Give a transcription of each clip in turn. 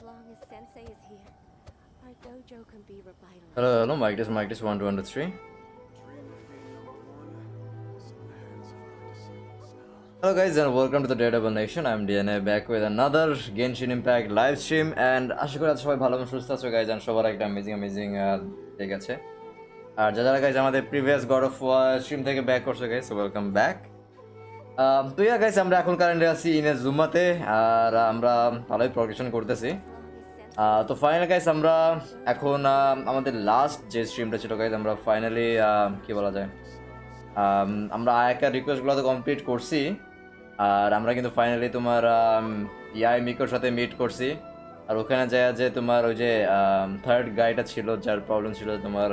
long as Sensei is here, our dojo can be revitalized. Hello, mic test 1 2 1 2 3. Hello guys and welcome to the Daredevil Nation. I'm DNA back with another Genshin Impact live stream and আশা করি সবাই ভালো এবং সুস্থ আছো guys and সবার একটা amazing ঠিক আছে। আর যারা guys আমাদের previous God of War stream থেকে ব্যাক করছো guys, so welcome back. তো ইয়া গাইস আমরা এখন কারেন্টলি আছি Inazuma তে আর আমরা ভালোই প্রোগ্রেশন করতেছি। তো ফাইনালি গাইস আমরা এখন আমাদের লাস্ট যে স্ট্রিমটা ছিল গাইস আমরা ফাইনালি কি বলা যায় আমরা আয়াকার রিকোয়েস্টগুলো তো কমপ্লিট করছি আর আমরা কিন্তু ফাইনালি তোমার ইয়াই মিকোর সাথে মিট করছি আর ওখানে যায় যে তোমার ওই যে থার্ড গাইটা ছিল যার প্রবলেম ছিল তোমার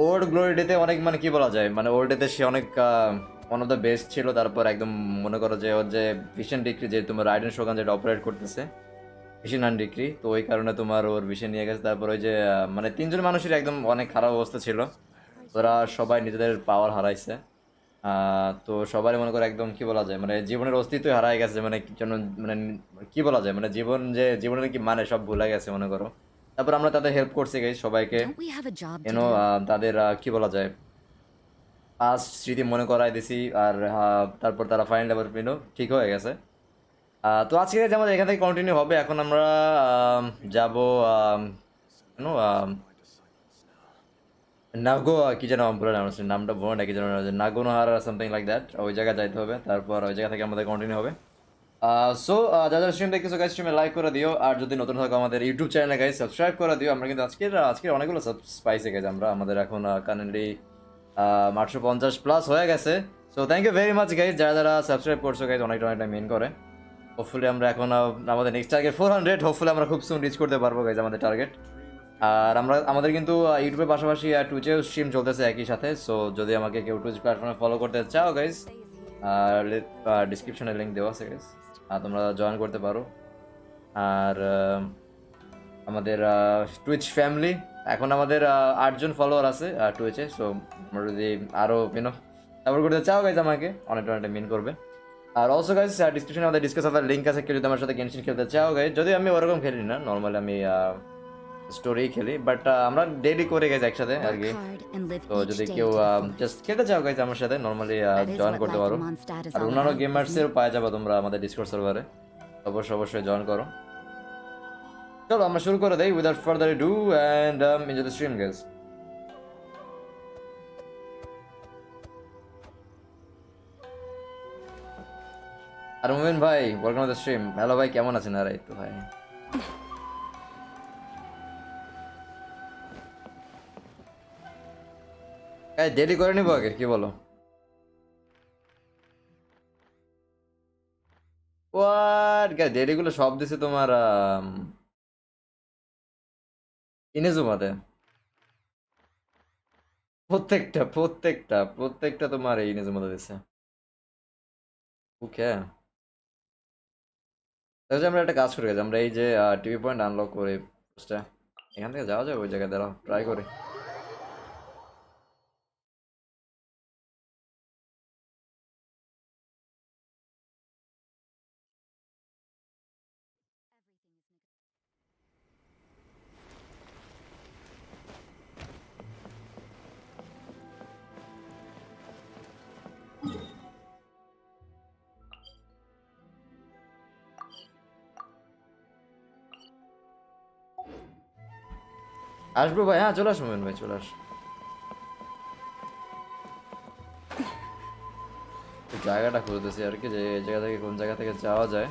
ওল্ড গ্লোরি ডেতে অনেক মানে কি বলা যায় মানে ওল্ড ডেতে সে অনেক ওয়ান অফ দ্য বেস্ট ছিল তারপর একদম মনে করো যে ওর যে ভিশন ডিগ্রি যে তোমার রাইডেন শোগান যেটা অপারেট করতেছে ভিশন আন ডিগ্রি তো ওই কারণে তোমার ওর ভিশন নিয়ে গেছে তারপর ওই যে মানে তিনজন মানুষের একদম অনেক খারাপ অবস্থা ছিল ওরা সবাই নিজেদের পাওয়ার হারাইছে তো সবারই মনে করো একদম কি বলা যায় মানে জীবনের অস্তিত্বই হারাই গেছে মানে জন্য মানে কি বলা যায় মানে জীবন যে জীবনের কি মানে সব ভুলে গেছে মনে করো তারপর আমরা তাদের হেল্প করছি গাইস সবাইকে তাদের কি বলা যায় পাস্ট স্মৃতি মনে করাই দিছি আর তারপর তারা ফাইনাল লেভেল ঠিক হয়ে গেছে তো আজকে আমাদের এখান থেকে কন্টিনিউ হবে এখন আমরা যাব নাগো কি যেন বলে নামটা বলে নাকি যেন নাগোনোহার সামথিং লাইক দ্যাট ওই জায়গায় যাইতে হবে তারপর ওই জায়গা থেকে আমাদের কন্টিনিউ হবে সো যারা স্ট্রিম দেখতেছো গাইস স্ট্রিমে লাইক করে দিও আর যদি নতুন থাকো আমাদের ইউটিউব চ্যানেলে গাইস সাবস্ক্রাইব করে দিও আমরা কিন্তু আজকে অনেকগুলো স্পাইসে গেছে আমরা আমাদের এখন কারেন্টলি 850+ হয়ে গেছে so thank you very much guys যারা সাবস্ক্রাইব করছো গাইস অনেকটা মেন করে হোপফুলি আমরা এখন আমাদের নেক্সট টার্গেট 400 হোপফুলি আমরা খুব সুন রিচ করতে পারবো গাইস আমাদের টার্গেট আর আমাদের কিন্তু ইউটিউবের পাশাপাশি টুইচেও স্ট্রিম চলতেছে একই সাথে সো যদি আমাকে কেউ টুইচ প্ল্যাটফর্মে ফলো করতে চাও গাইস ডিসক্রিপশনে লিঙ্ক দেওয়া আছে গাইস তোমরা জয়েন করতে পারো আর আমাদের টুইচ ফ্যামিলি এখন আমাদের 8 জন ফলোয়ার আছে টুইচে সো তোমরা যদি আরও সাপোর্ট করতে চাও গাইস আমাকে অনেকটা মিন করবে আর অলসো গাইস ডিসক্রিপশনে আমাদের ডিসকাস আবার লিঙ্ক আছে কেউ যদি আমার সাথে গেমশিন খেলতে চাও গাইস যদি আমি ওরকম খেলি না নর্মালি আমি স্টোরি খেলি বাট আমরা ডেইলি করে গেছি একসাথে আর কি তো যদি কেউ জাস্ট খেলতে চাও গাইজ আমার সাথে নর্মালি জয়েন করতে পারো আর অন্যান্য গেমার্সের পাওয়া যাবে তোমরা আমাদের ডিসকর্ড সার্ভারে অবশ্যই জয়েন করো চলো আমরা শুরু করে দেই without further do and enjoy the stream guys আর মুমিন ভাই welcome to the stream hello ভাই কেমন আছেন আর এই তো ভাই দেরি করে নিবো আগে কি বলো দেরিগুলো সব দিছে তোমার ইনেজুমাতে প্রত্যেকটা তোমার এই ইনেজুমাতে দিছে ওকে আমরা একটা কাজ করে গেছি আমরা এই যে টিভি পয়েন্ট আনলক করে এখান থেকে যাওয়া যাবে ওই জায়গায় দাঁড়াও ট্রাই করে আসবো ভাই হ্যাঁ চলে আসবো ভাই চলে আস জায়গাটা খুঁজতেছি আর কি যে এই জায়গা থেকে কোন জায়গা থেকে যাওয়া যায়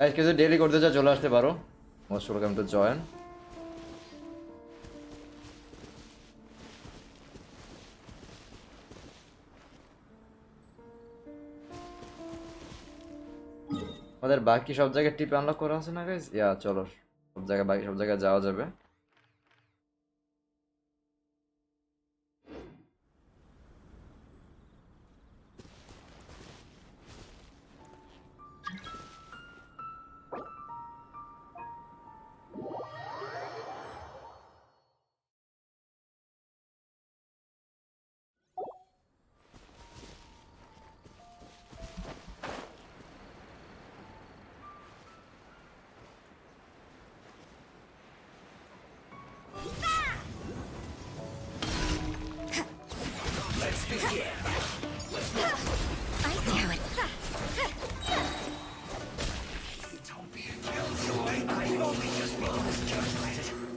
গাইস কিছু ডেইলি করতে চাও চলে আসতে পারো, মোস্ট ওয়েলকাম টু জয়েন। আমাদের বাকি সব জায়গায় টিপ আনলক করা আছে না গাইস? ইয়া চলো সব জায়গায়, বাকি সব জায়গায় যাওয়া যাবে।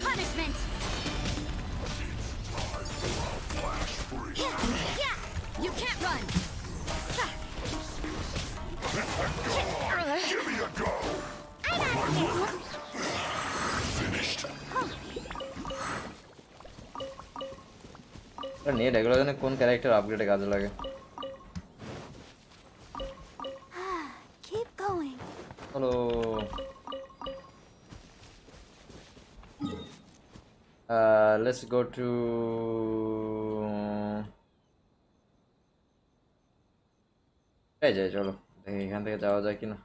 Punishment! You can't run! Give me a go! Finished. Net এগুলো জানে কোন ক্যারেক্টার আপগ্রেডে কাজে লাগে। Keep going. Hello, let's go to এই যাই, চলো দেখি এখান থেকে যাওয়া যায় কিনা।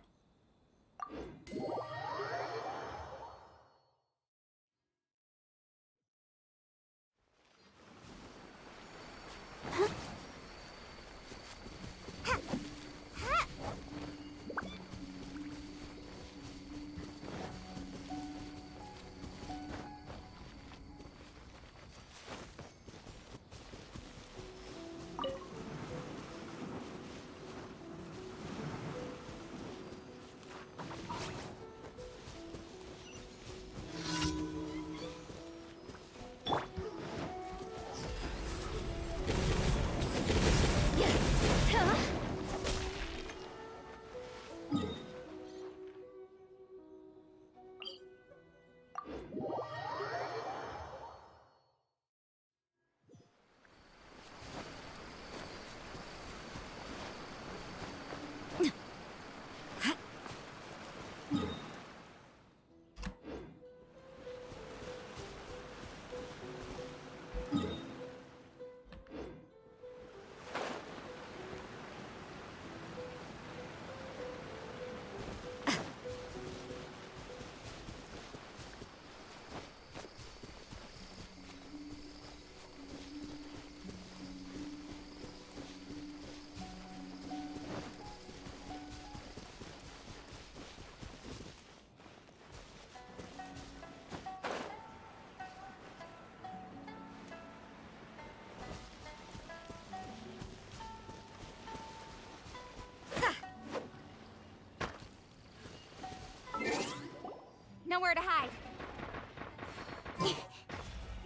Nowhere to hide.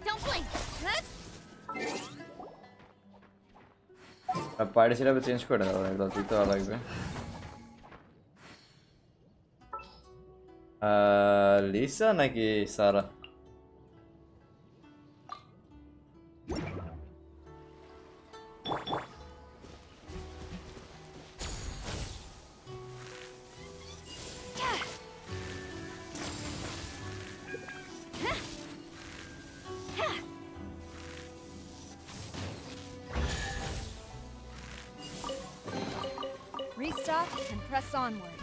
Don't blink. Party সেটআপে চেঞ্জ করে দাও, এগুলো দিতে লাগবে। লিসা নাকি সারা? Restart and press onward.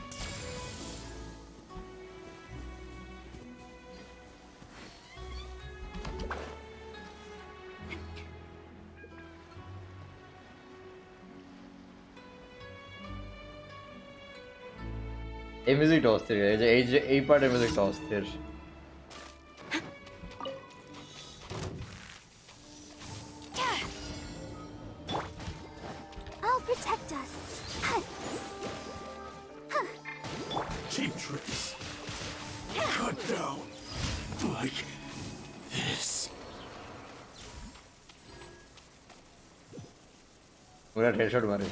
এই মিউজিকটা অস্থির, এই পার্টের মিউজিকটা অস্থির। I'll protect us. Cheap tricks. Cut down. Like this. पूरा हेडशॉट मारे।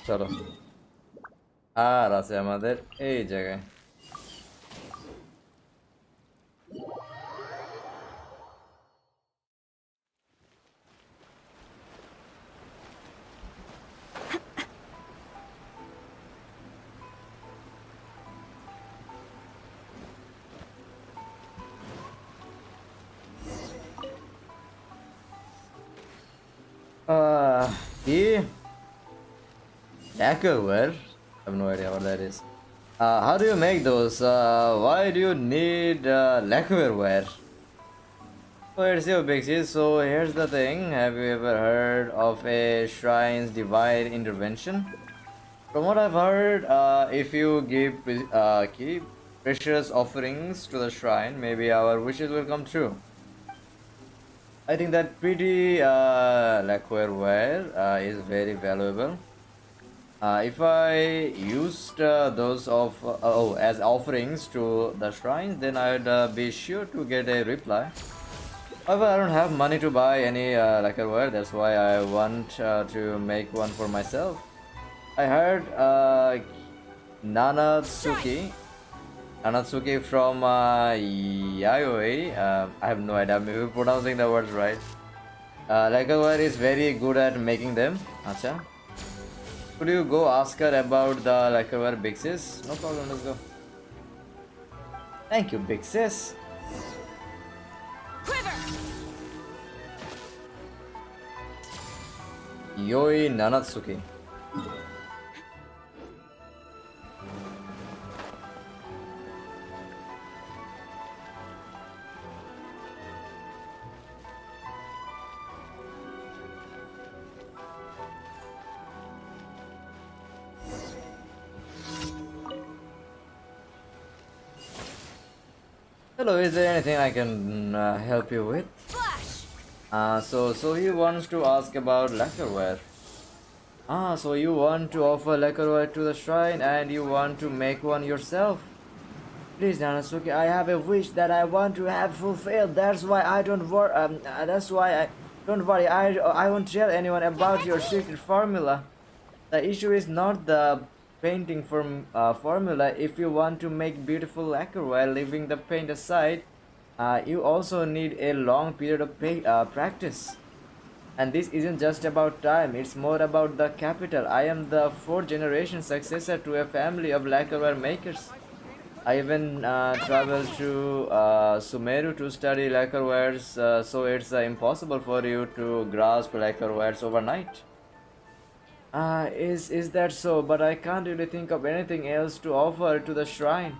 चलो আর আছে আমাদের এই জায়গায়। কি lacquerware? I have no idea what that is. How do you make those? Why do you need lacquerware? So it's your Bixie. So here's the thing. Have you ever heard of a shrine's divine intervention? From what I've heard, if you keep precious offerings to the shrine, maybe our wishes will come true. I think that pretty lacquerware is very valuable. If I used those as offerings to the shrines, then I'd be sure to get a reply. However, I don't have money to buy any lacquerware. That's why I want to make one for myself. I heard Nanatsuki from Yayoi. I have no idea. Maybe pronouncing the words right. Lacquerware is very good at making them. Acha. Could you go ask her about the lacquerware, Big Sis? No problem, let's go. Thank you, Big Sis. Yoi Nanatsuki. Hello, is there anything I can help you with? So he wants to ask about lacquerware. So you want to offer lacquerware to the shrine and you want to make one yourself? Please, Nanatsuki, I have a wish that I want to have fulfilled. That's why I don't worry. Don't worry. I won't tell anyone about your secret formula. The issue is not the painting formula. If you want to make beautiful lacquerware, leaving the paint aside, you also need a long period of practice. And this isn't just about time, it's more about the capital. I am the fourth generation successor to a family of lacquerware makers. I even traveled to Sumeru to study lacquerwares, so it's impossible for you to grasp lacquerwares overnight. Is that so? But I can't really think of anything else to offer to the shrine.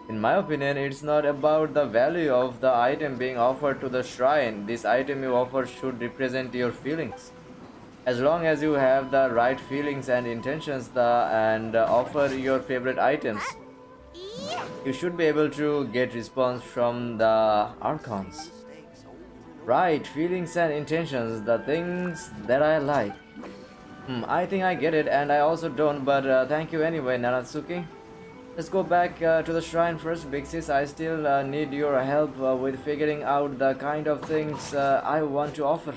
In my opinion, it's not about the value of the item being offered to the shrine. This item you offer should represent your feelings. As long as you have the right feelings and intentions and offer your favorite items, you should be able to get response from the archons. Right, feelings and intentions, the things that I like. I think I get it, and I also don't, but thank you anyway, Nanatsuki. Let's go back to the shrine first, Big Sis. I still need your help with figuring out the kind of things I want to offer.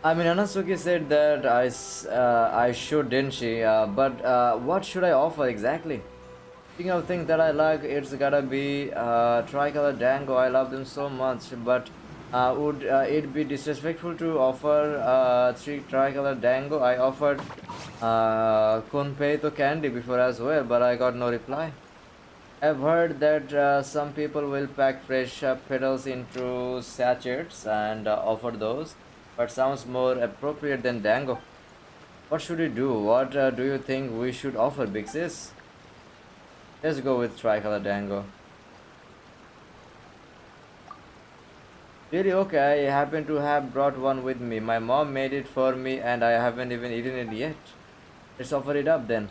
I mean, Anasuki said that I should, didn't she? But what should I offer exactly? Speaking of things that I like, it's gotta be tricolor dango. I love them so much. But would it be disrespectful to offer three tricolor dango? I offered Kunpei candy before as well, but I got no reply. I've heard that some people will pack fresh petals into sachets and offer those, but sounds more appropriate than dango. What should we do? What do you think we should offer, Big Sis? Let's go with tricolor dango. Really? Okay, I happen to have brought one with me. My mom made it for me and I haven't even eaten it yet. Let's offer it up then.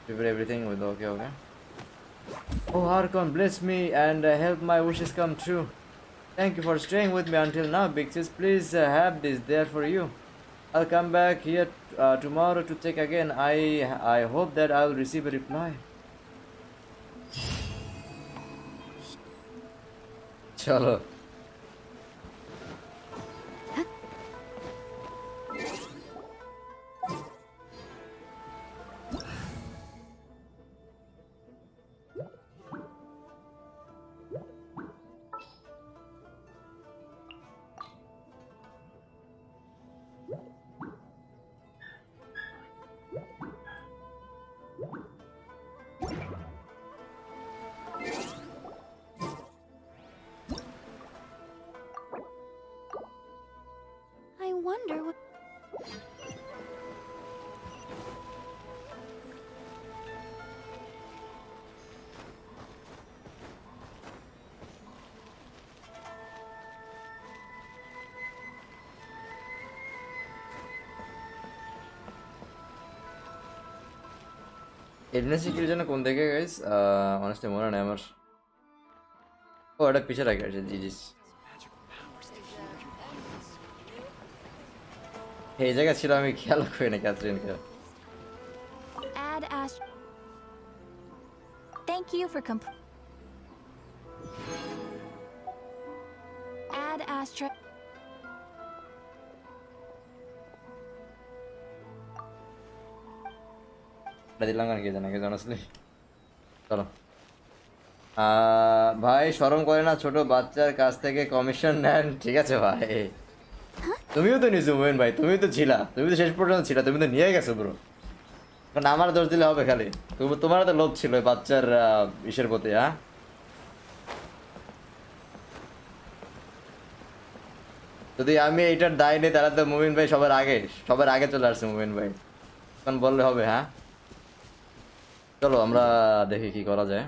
Prepare everything with okay, okay. Oh, Harkon, bless me and help my wishes come true. Thank you for staying with me until now, Big Sis. Please have this there for you. I'll come back here tomorrow to check again. I hope that I'll receive a reply. Chalo. I wonder what... এডনেসি কিল জন্য কোন দিকে guys honestly মনে নেই আমার ও এটা পিছে রাখা আছে জিজিস এই জায়গা ছিল আমি খেয়াল করি না ক্যাথরিনকে Add Ast... Thank you for Add Astra... এটা দিলাম কেন কে জানে আসলে চলো ভাই শরম করে না ছোট বাচ্চার কাছ থেকে কমিশন নেন ঠিক আছে ভাই তুমিও তো নিছো মোয়েন ভাই তুমি তো ছিলা তুমি তো শেষ পর্যন্ত ছিলা তুমি তো নিয়ে গেছো ব্রো কারণ আমার দোষ দিলে হবে খালি তোমার তো লোভ ছিল ওই বাচ্চার ইসের প্রতি হ্যাঁ যদি আমি এইটার দায় নেই তাহলে তো মুমিন ভাই সবার আগে চলে আসছে মুমিন ভাই তখন বললে হবে হ্যাঁ চলো আমরা দেখি কি করা যায়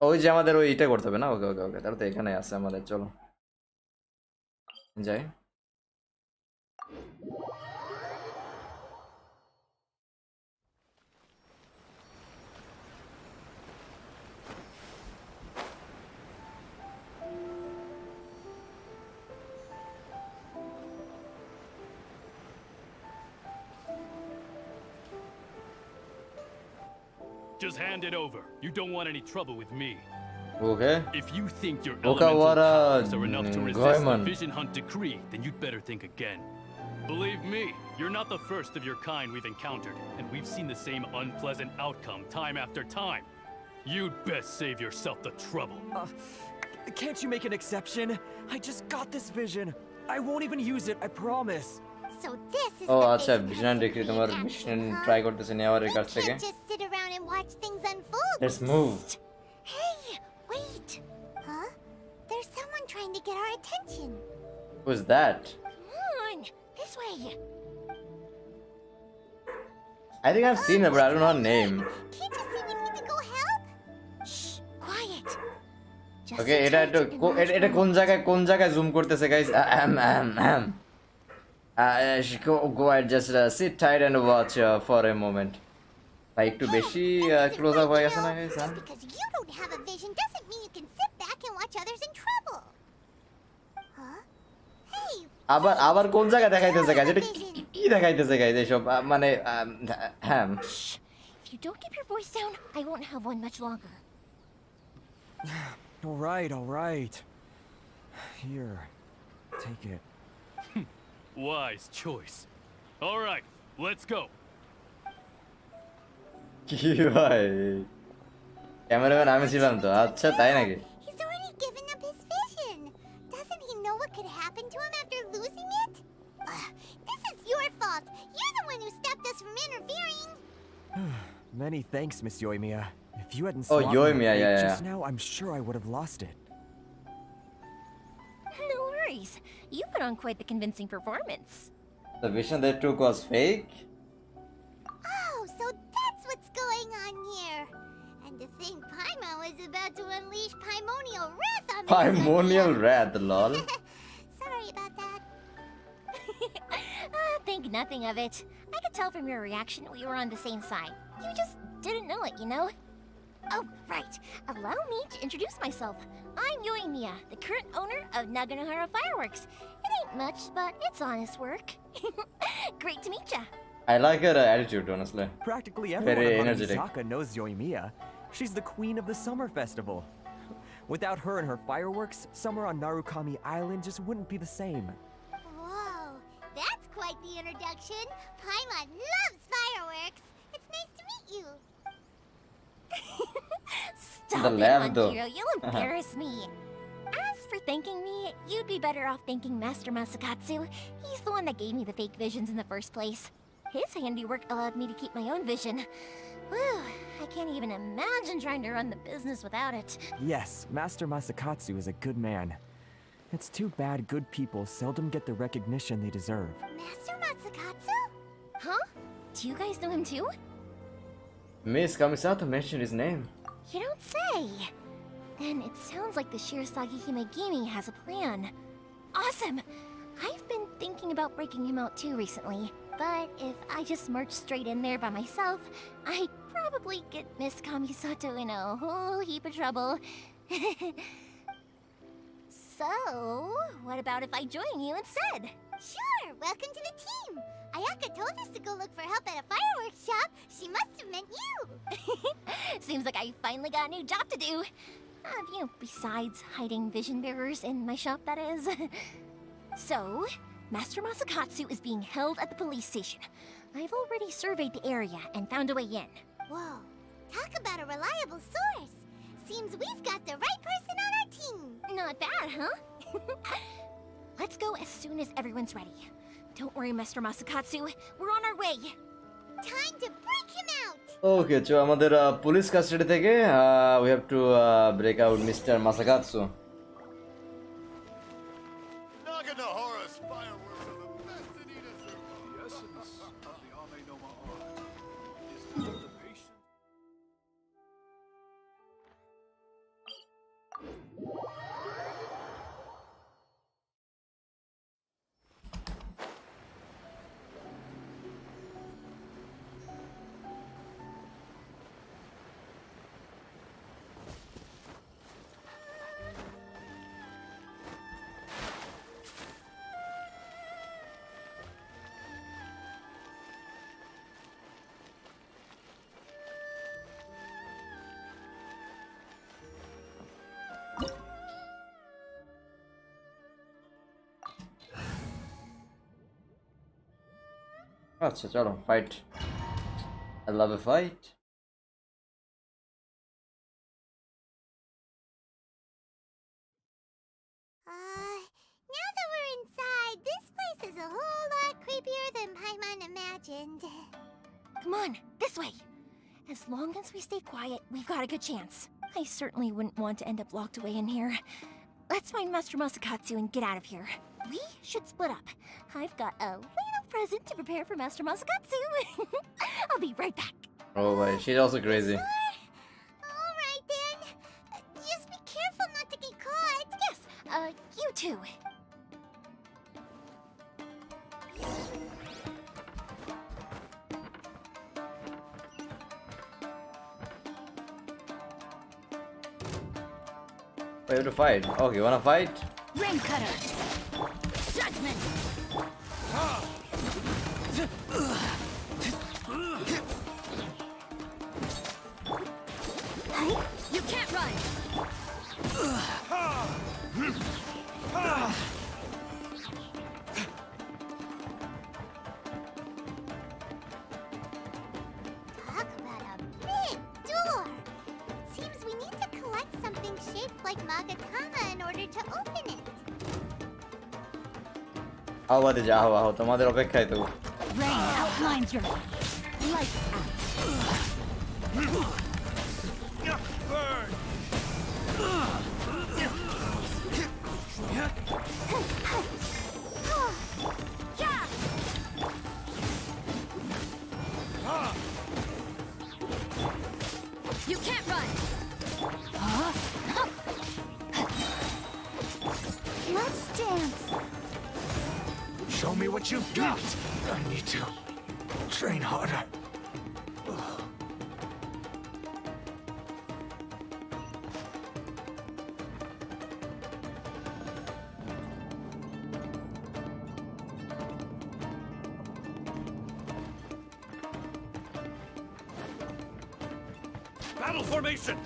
ওই যে আমাদের ওই এটা করতে হবে না ওকে ওকে ওকে তাহলে তো এখানে আছে আমাদের চলো যাই Just hand it over. You don't want any trouble with me. Okay. If you think your Okawara, elemental powers are enough to resist the Goemon. Vision Hunt decree, then you'd better think again. Believe me, you're not the first of your kind we've encountered, and we've seen the same unpleasant outcome time after time. You'd best save yourself the trouble. Can't you make an exception? I just got this vision. I won't even use it, I promise. So this is ও the আচ্ছা Vision vision Hunt দেখি তোমার decree vision action, huh? Try করতেছে নেওয়ার কাছ We থেকে can't just sit around and watch things unfold. Let's move Hey, wait. Huh? There's someone trying to get our attention. Who is that Come on, this way. I think I have seen her but I don't know her name Can't you see we need to go help? Shh, quiet. Just okay sit এটা tight একটু and watch এটা কোন জায়গায় zoom করতেছে guys go ahead just sit tight and watch for a moment ভাই একটু বেশি close up হয়ে গেছে না guys Just because you don't have a vision doesn't mean you can sit back and watch others in trouble. Huh? Hey. আবার কোন জায়গা দেখাইতেছে গাইস এটা কি দেখাইতেছে গাইস এইসব মানে হ্যাঁ Shh. If you don't keep your voice down, I won't have one much longer. All right. Here, take it. Wise choice. All right, let's go. কি ভাই ক্যামেরাম্যান আমি ছিলাম তো আচ্ছা তাই নাকি He's already given up his vision. Doesn't he know what could happen to him after losing it? This is your fault. You're the one who stopped us from interfering. Many thanks, Miss Yoimiya. If you hadn't Oh, swapped me Yoimiya, away yeah, just yeah. now, I'm sure I would have lost it. No worries. You put on quite the convincing performance. the vision they took was fake Oh, so that's what's going on here. And to think Paimon was about to unleash Paimonial wrath on me. primordial wrath lol Sorry about that. Thank think nothing of it. I could tell from your reaction we were on the same side. You just didn't know it, you know? Oh, right. Allow me to introduce myself. I'm Yoimiya, the current owner of Naganohara Fireworks. It ain't much, but it's honest work. Great to meet ya. I like her attitude, honestly. Practically Very everyone on energetic. Misaka knows Yoimiya. She's the queen of the summer festival. Without her and her fireworks, summer on Narukami Island just wouldn't be the same. Whoa, that's quite the introduction. Paimon loves fireworks. It's nice to meet you. Stop The it, laugh, though. Manjiro, you'll embarrass me. As for thanking me, you'd be better off thanking Master Masakatsu. He's the one that gave me the fake visions in the first place. His handiwork allowed me to keep my own vision. Whew, I can't even imagine trying to run the business without it. Yes, Master Masakatsu is a good man. It's too bad good people seldom get the recognition they deserve. Master Matsukatsu? Huh? Do you guys know him too? Miss Kamisato mentioned his name. You don't say. Then it sounds like the Shirasagi Himegimi has a plan. Awesome! I've been thinking about breaking him out too recently. But if I just marched straight in there by myself, I'd probably get Miss Kamisato in a whole heap of trouble. So, what about if I join you instead? Sure, welcome to the team. Ayaka told us to go look for help at a fireworks shop. She must have meant you. Seems like I finally got a new job to do. Besides hiding vision bearers in my shop, that is. So, Master Masakatsu is being held at the police station. I've already surveyed the area and found a way in. Whoa, talk about a reliable source. Seems we've got the right person on our team. Not bad, huh? Let's go as soon as everyone's ready. Don't worry, Master Masakatsu. We're on our way. Time to break him out. Okay, so আমাদের police custody থেকে we have to break out Mr. Masakatsu. Naganohara's fireworks are the best in Inazuma. The essence of the Ame no Ma art is to have the patience. আচ্ছা চলো fight I love a fight. Now that we're inside, this place is a whole lot creepier than Paimon imagined. Come on, this way. As long as we stay quiet, we've got a good chance. I certainly wouldn't want to end up locked away in here. Let's find Master Masakatsu and get out of here. We should split up. I've got a little present to prepare for Master Masakatsu. I'll be right back. Oh boy, she's also crazy. All right then. Just be careful not to get caught. Yes, you too. We have to fight. Okay, you wanna fight? Rain Cutter. Judgment. You can't run. Talk about a big door. It seems we need to collect something shaped like Magatama in order to open it. আওয়াজে যাও আও তোমাদের অপেক্ষায় তো Rain outlines your lights out. Burn! Yeah. You can't run. Let's dance. Show me what you've got. I need to train harder. Battle formation!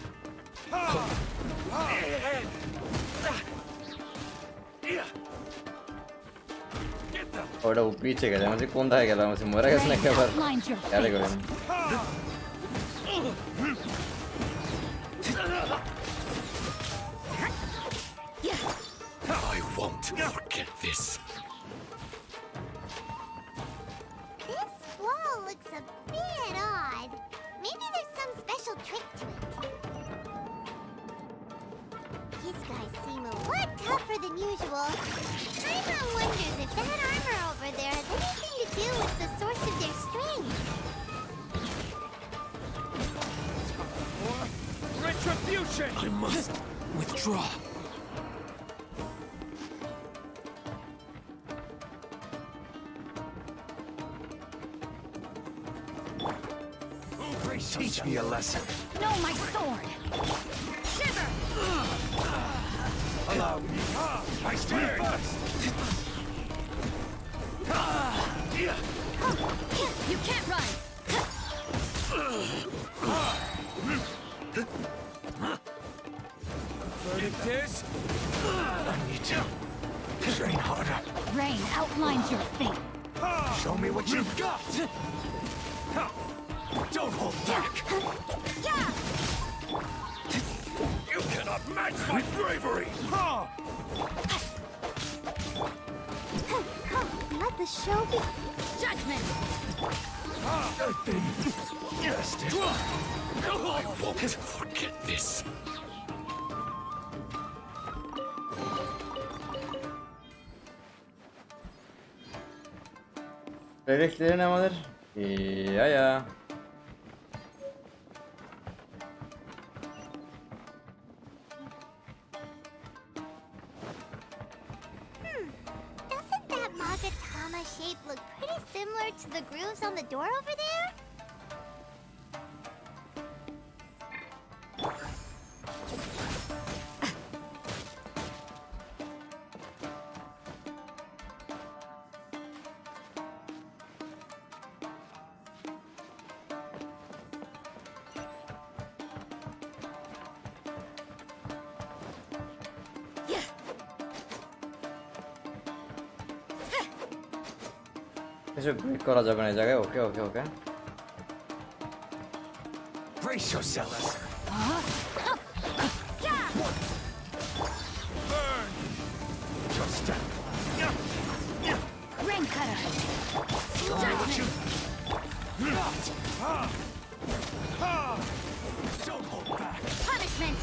ওটা পিছে গেছে আমি কোন ধারে গেলাম আমি মরে গেছে নাকি আবার খেয়ালে করেন I won't forget this. This wall looks a bit odd. Maybe there's some special trick to it. These guys seem a lot tougher than usual. Paimon wonders if that armor over there has anything to do with the source of their strength. Retribution! I must withdraw. Teach me a lesson. No, my sword! Shiver! Allow me. I stand first. You can't run! Verdict is, I need to train harder. Rain outlines your fate. Show me what you've got. Don't hold back. You cannot match my bravery. Let the show be. Judgment! I've been tested. I won't forget this. Predictlerin আমাদের ya Doesn't that Magatama shape look pretty similar to the grooves on the door over there? কিছু break করা যাবে না এই জায়গায় ওকে ওকে ওকে Brace yourselves. Just step. Rain cutter! Show me what you got. Don't hold back. Punishment!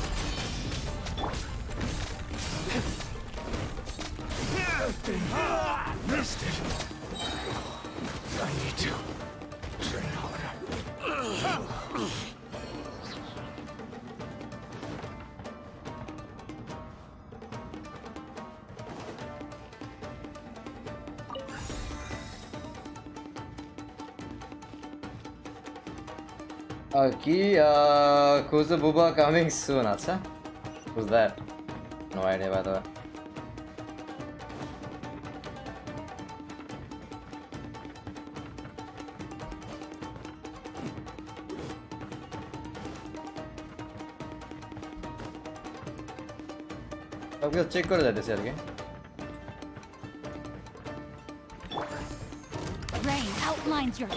Missed it. I need to train harder. কি Kuzu Buba coming soon আচ্ছা who's that no idea by the way সবকিছু check করে যাইতেছি আর কি Rain outlines your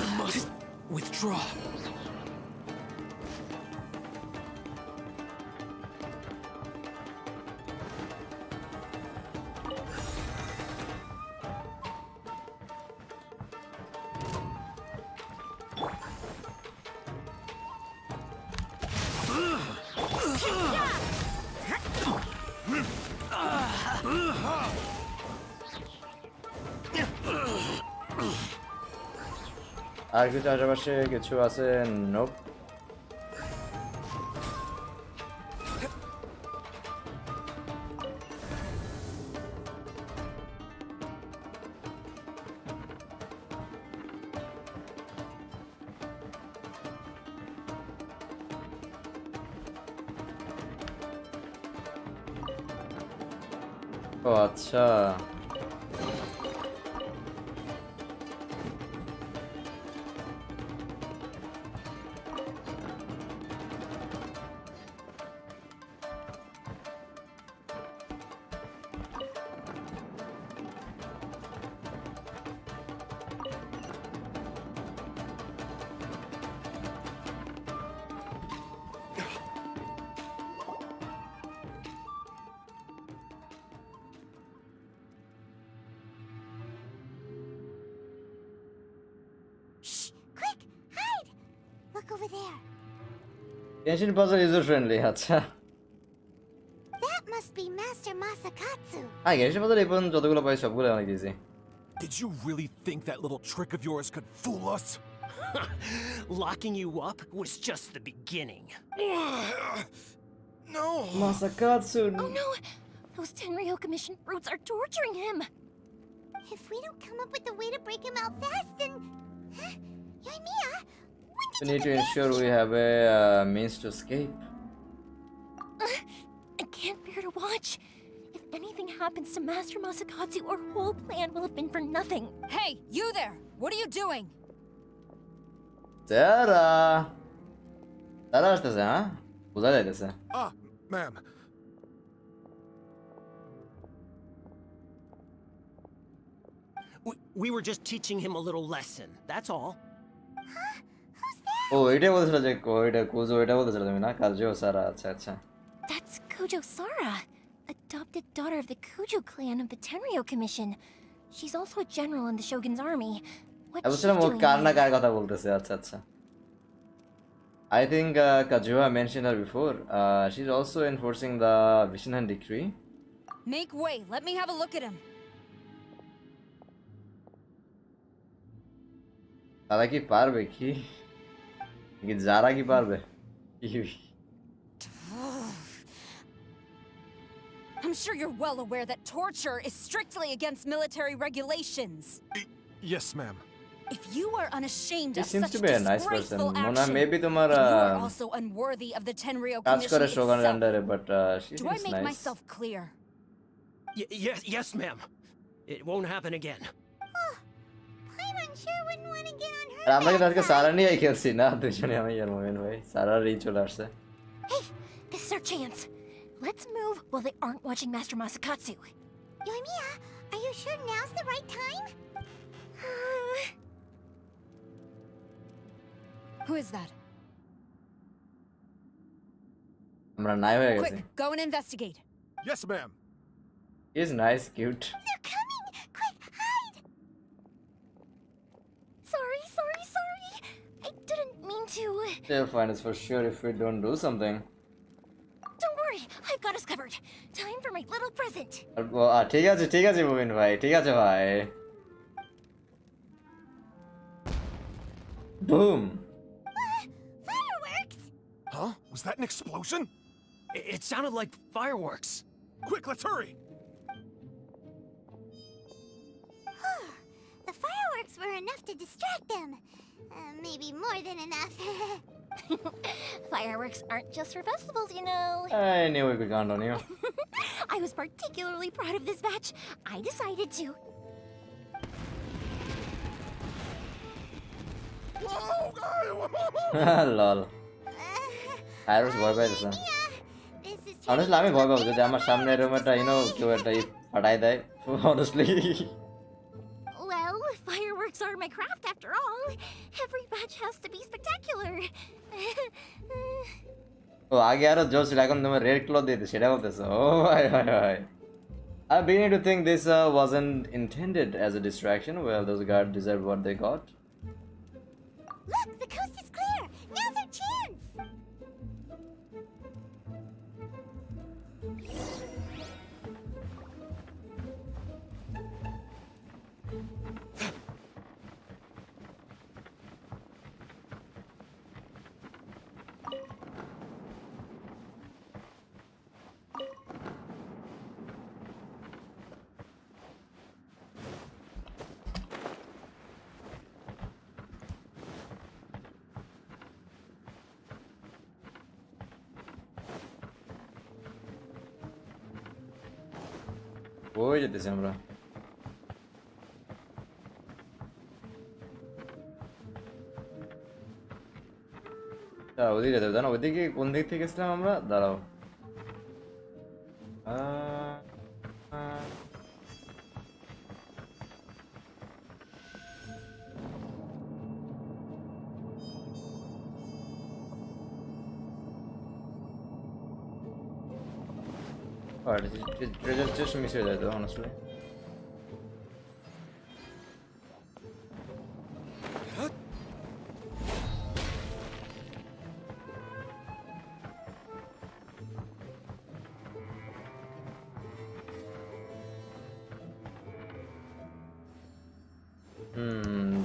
I must withdraw. আর কিছু আশেপাশে কিছু আছে? নোপ। ও আচ্ছা, Shh! Quick, hide! Look over there. Genshin puzzle user friendly. আচ্ছা, That must be Master Masakatsu. হ্যাঁ Genshin puzzle এই পর্যন্ত যতগুলো পাই সবগুলো অনেক easy. Did you really think that little trick of yours could fool us? Locking you up was just the beginning. No. Masakatsu. Oh no! Those Tenryo Commission brutes are torturing him! If we don't come up with a way to break him out fast, then... Huh? Yoimiya, when We did need you to get ensure we have a means to escape. I can't bear to watch. If anything happens to Master Masakatsu, our whole plan will have been for nothing. Hey, you there! What are you doing? তারা তারা আসতেছে, হ্যাঁ বোঝা যাইতেছে। Ah, ma'am. We were just teaching him a little lesson, that's all. ও এটাই বলতেছিল যে ওইটা কুজো, এটা বলতেছিল তুমি না, কাজু সারা। আচ্ছা আচ্ছা, That's Kujo Sara, adopted daughter of the Kujo clan of the Tenryo Commission. She's also a general in the Shogun's army. What's she বুঝছিলাম O doing কার না here? কার কথা বলতেছে। আচ্ছা আচ্ছা, I think Kazuha mentioned her before. She's also enforcing the Vishinhan decree. Make way. Let me have a look at him. তারা কি পারবে? কি যারা কি পারবে? I'm sure you're well aware that torture is strictly against military regulations. Yes, ma'am. If you are unashamed He of seems such to be a nice person. disgraceful Mona, action, maybe তোমার then you are also unworthy of the Tenryo কাজ Commission করে Shogun itself. under, but she Do I seems make nice. myself clear? Yes, ma'am. It won't happen again. Paimon sure wouldn't want to get on her আর আমরা কিন্তু bad আজকে side. সারা নিয়েই খেলছি না, দুজনে আমি আর মোমেন ভাই। সারা রিচ চলে আসছে। Hey, this is our chance. Let's move while they aren't watching Master Masakatsu. Yoimiya, are you sure now's the right time? Who is that? আমরা নাই হয়ে গেছি। Quick, go and investigate. Yes, ma'am. He is nice, cute. They're coming! Quick, hide! Sorry. I didn't mean to. They'll find us for sure if we don't do something. Don't worry, I've got us covered. Time for my little present. ঠিক আছে মোমেন ভাই, ঠিক আছে ভাই। Boom. Fireworks! Huh? Was that an explosion? It sounded like fireworks. Quick, let's hurry. The fireworks were enough to distract them. Maybe more than enough. Fireworks aren't just for festivals, you know. I knew we could count on you. I was particularly proud of this batch. I decided to. লল, আইরস ভয় পাইতেছে। This is Honestly, আমি ভয় পাবো যদি আমার সামনে এরকম একটা কেউ একটা ফাটাই দেয়। Honestly. Well, fireworks are my craft after all. Every batch has to be spectacular. ও আগে আরো জোর ছিল, এখন তোমার রেড ক্লথ দিতে সেটা বলতেছো? ও ভাই ভাই ভাই। I'm beginning to think this wasn't intended as a distraction. Well, those guards deserve what they got. Look, the coast is clear. Now's our chance. ওই যেতেছি আমরা। ওদিকে যেতে হবে, জানো ওইদিকে কোন দিক থেকে গেছিলাম আমরা? দাঁড়াও। Treasure chest miss হয়ে যায় তো honestly.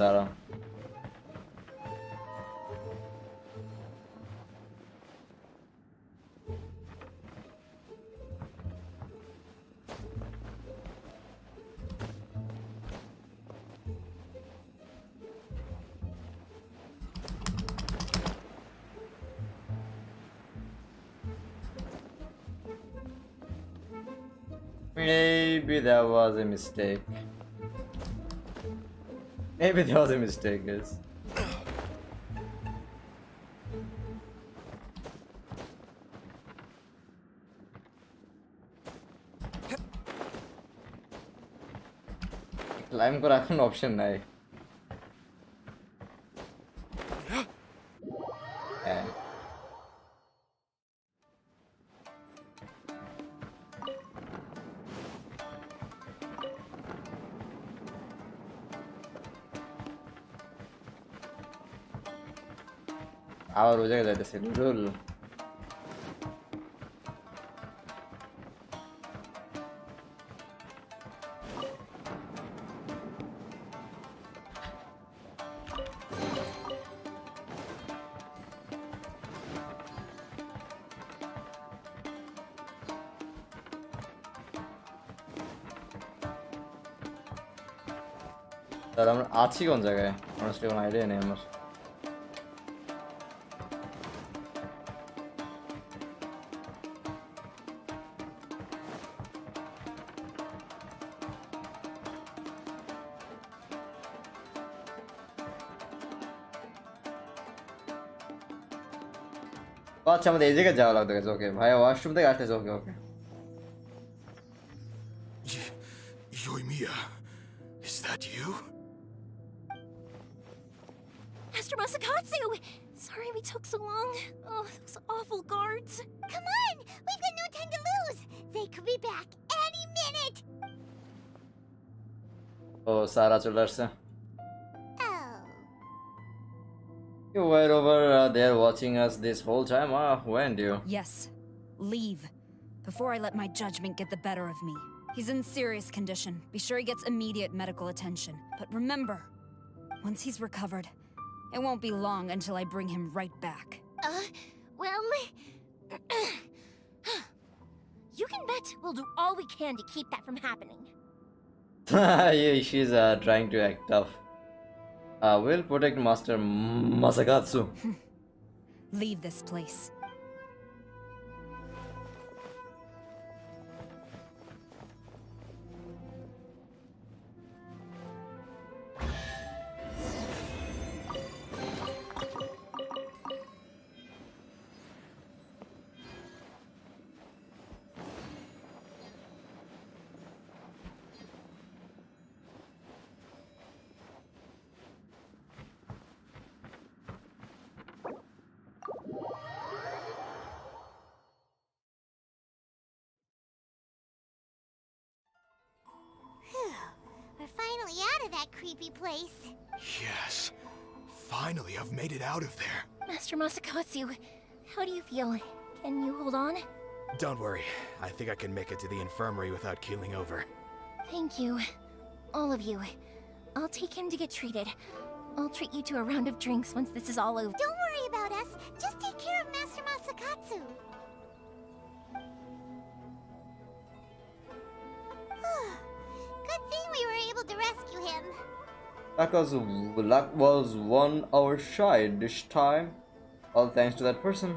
দাঁড়া। Maybe that was a mistake. Maybe that was a mistake, guys. Climb করার এখন অপশন নাই। হ্যাঁ। আবার ওই জায়গায় যাইতেছে রুল। তাহলে আমরা আছি কোন জায়গায়? honestly কোনো আইডিয়া নেই আমার। আচ্ছা আমাদের এই জায়গায় যাওয়া লাগতো। ওকে ভাই ওয়াশরুম থেকে আসতেছে। ওকে ওকে Yoimiya, is that you? Master Masakatsu! Sorry we took so long. Oh, those awful guards. Come on! We've got no time to lose! They could be back any minute! ও সারা চলে আসছে। Oh. You were over there watching us this whole time, weren't you? Yes. Leave. Before I let my judgment get the better of me. He's in serious condition. Be sure he gets immediate medical attention. But remember, once he's recovered, it won't be long until I bring him right back. Well... you can bet we'll do all we can to keep that from happening. Yeah, she's trying to act tough. We'll protect Master Masakatsu. Leave this place. We're finally out of that creepy place. Yes. Finally, I've made it out of there. Master Masakatsu, how do you feel? Can you hold on? Don't worry. I think I can make it to the infirmary without keeling over. Thank you. All of you. I'll take him to get treated. I'll treat you to a round of drinks once this is all over. Don't worry about us. Just take care of Master Masakatsu. Good thing we were able to rescue him. Because luck was 1 hour shy this time. All thanks to that person.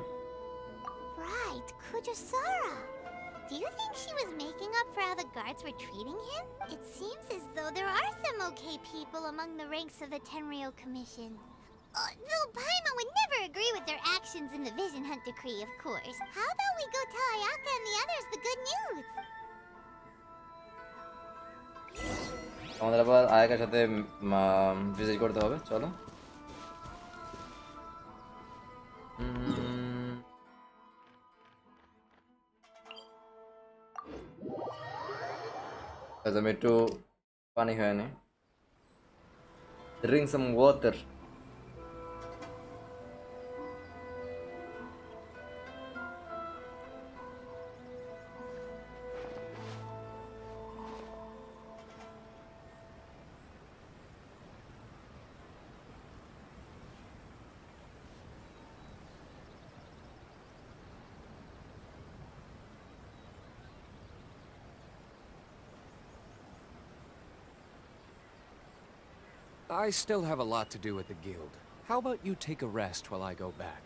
Right, Kujasara. Do you think she was making up for how the guards were treating him? It seems as though there are some okay people among the ranks of the Tenryou Commission. Though Paimon would never agree with their actions in the Vision Hunt Decree, of course. How about we go tell Ayaka and the others the good news? আমাদের আবার আয়াকার সাথে visit করতে হবে, চলো। আমি একটু পানি হয়নি। Drink some water. I still have a lot to do at the guild. How about you take a rest while I go back?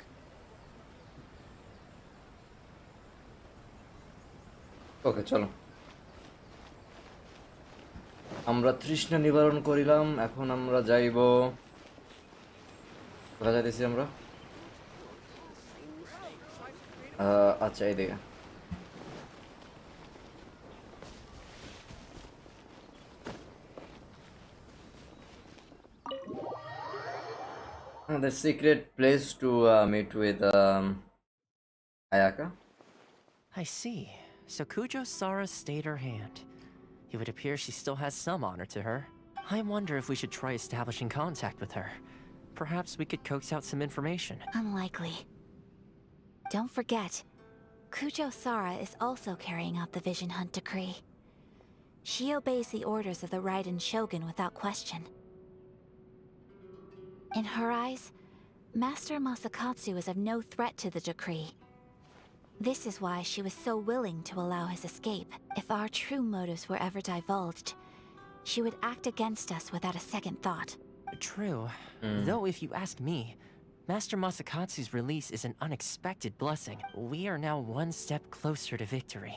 ওকে চলো, আমরা তৃষ্ণা নিবারণ করিলাম। এখন আমরা যাইব, কোথায় যাইতেছি আমরা? আচ্ছা এইদিকে। The secret place to meet with Ayaka. I see. So Kujo Sara stayed her hand. It would appear she still has some honor to her. I wonder if we should try establishing contact with her. Perhaps we could coax out some information. Unlikely. Don't forget, Kujo Sara is also carrying out the Vision Hunt Decree. She obeys the orders of the Raiden Shogun without question. In her eyes, Master Masakatsu is of no threat to the decree. This is why she was so willing to allow his escape. If our true motives were ever divulged, she would act against us without a second thought. True. Though if you ask me, Master Masakatsu's release is an unexpected blessing. We are now one step closer to victory.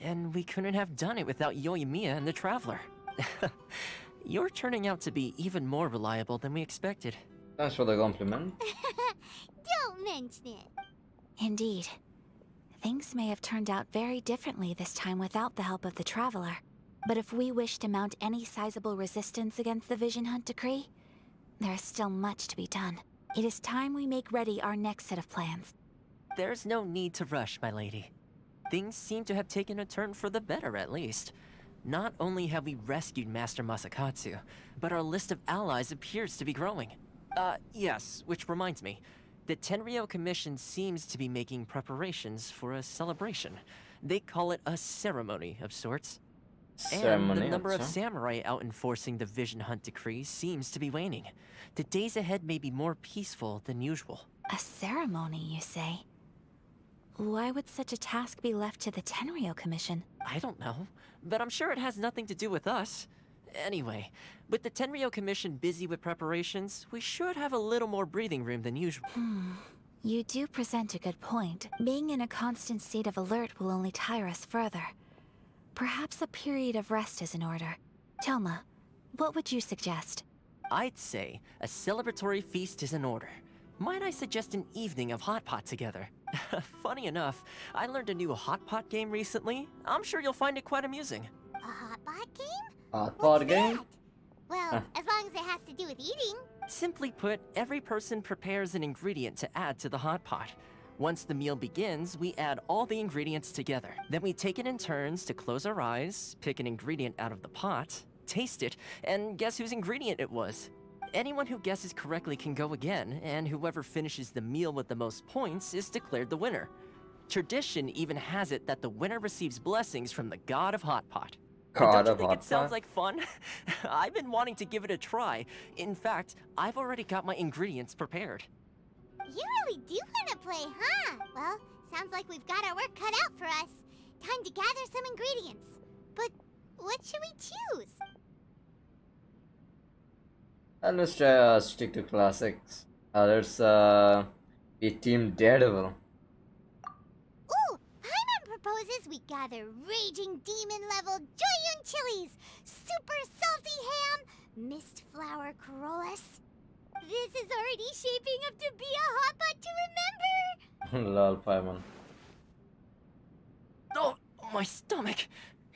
And we couldn't have done it without Yoimiya and the Traveler. You're turning out to be even more reliable than we expected. Thanks for the compliment. Don't mention it. Indeed. Things may have turned out very differently this time without the help of the Traveler. But if we wish to mount any sizable resistance against the Vision Hunt Decree, there is still much to be done. It is time we make ready our next set of plans. There's no need to rush, my lady. Things seem to have taken a turn for the better, at least. Not only have we rescued Master Masakatsu, but our list of allies appears to be growing. Yes, which reminds me. The Tenryou Commission seems to be making preparations for a celebration. They call it a ceremony of sorts. And the number of samurai out enforcing the Vision Hunt Decree seems to be waning. The days ahead may be more peaceful than usual. A ceremony, you say? Why would such a task be left to the Tenryou Commission? I don't know, but I'm sure it has nothing to do with us. Anyway, with the Tenryou Commission busy with preparations, we should have a little more breathing room than usual. You do present a good point. Being in a constant state of alert will only tire us further. Perhaps a period of rest is in order. Toma, what would you suggest? I'd say a celebratory feast is in order. Might I suggest an evening of hot pot together? Funny enough, I learned a new hot pot game recently. I'm sure you'll find it quite amusing. A hot pot game? Hot pot game? That? Well, as long as it has to do with eating. Simply put, every person prepares an ingredient to add to the hot pot. Once the meal begins, we add all the ingredients together. Then we take it in turns to close our eyes, pick an ingredient out of the pot, taste it, and guess whose ingredient it was. Anyone who guesses correctly can go again, and whoever finishes the meal with the most points is declared the winner. Tradition even has it that the winner receives blessings from the god of hot pot. Don't you think it sounds like fun? I've been wanting to give it a try. In fact, I've already got my ingredients prepared. You really do want to play, huh? Well, sounds like we've got our work cut out for us. Time to gather some ingredients. But what should we choose? Let's try stick to classics. Let's be Team Daredevil. Ooh, Paimon proposes we We gather raging demon-level Joyun chilies, super salty ham, mist flower corollas. This is already shaping up to be a hotpot to remember. Lol, Paimon. Oh, my stomach!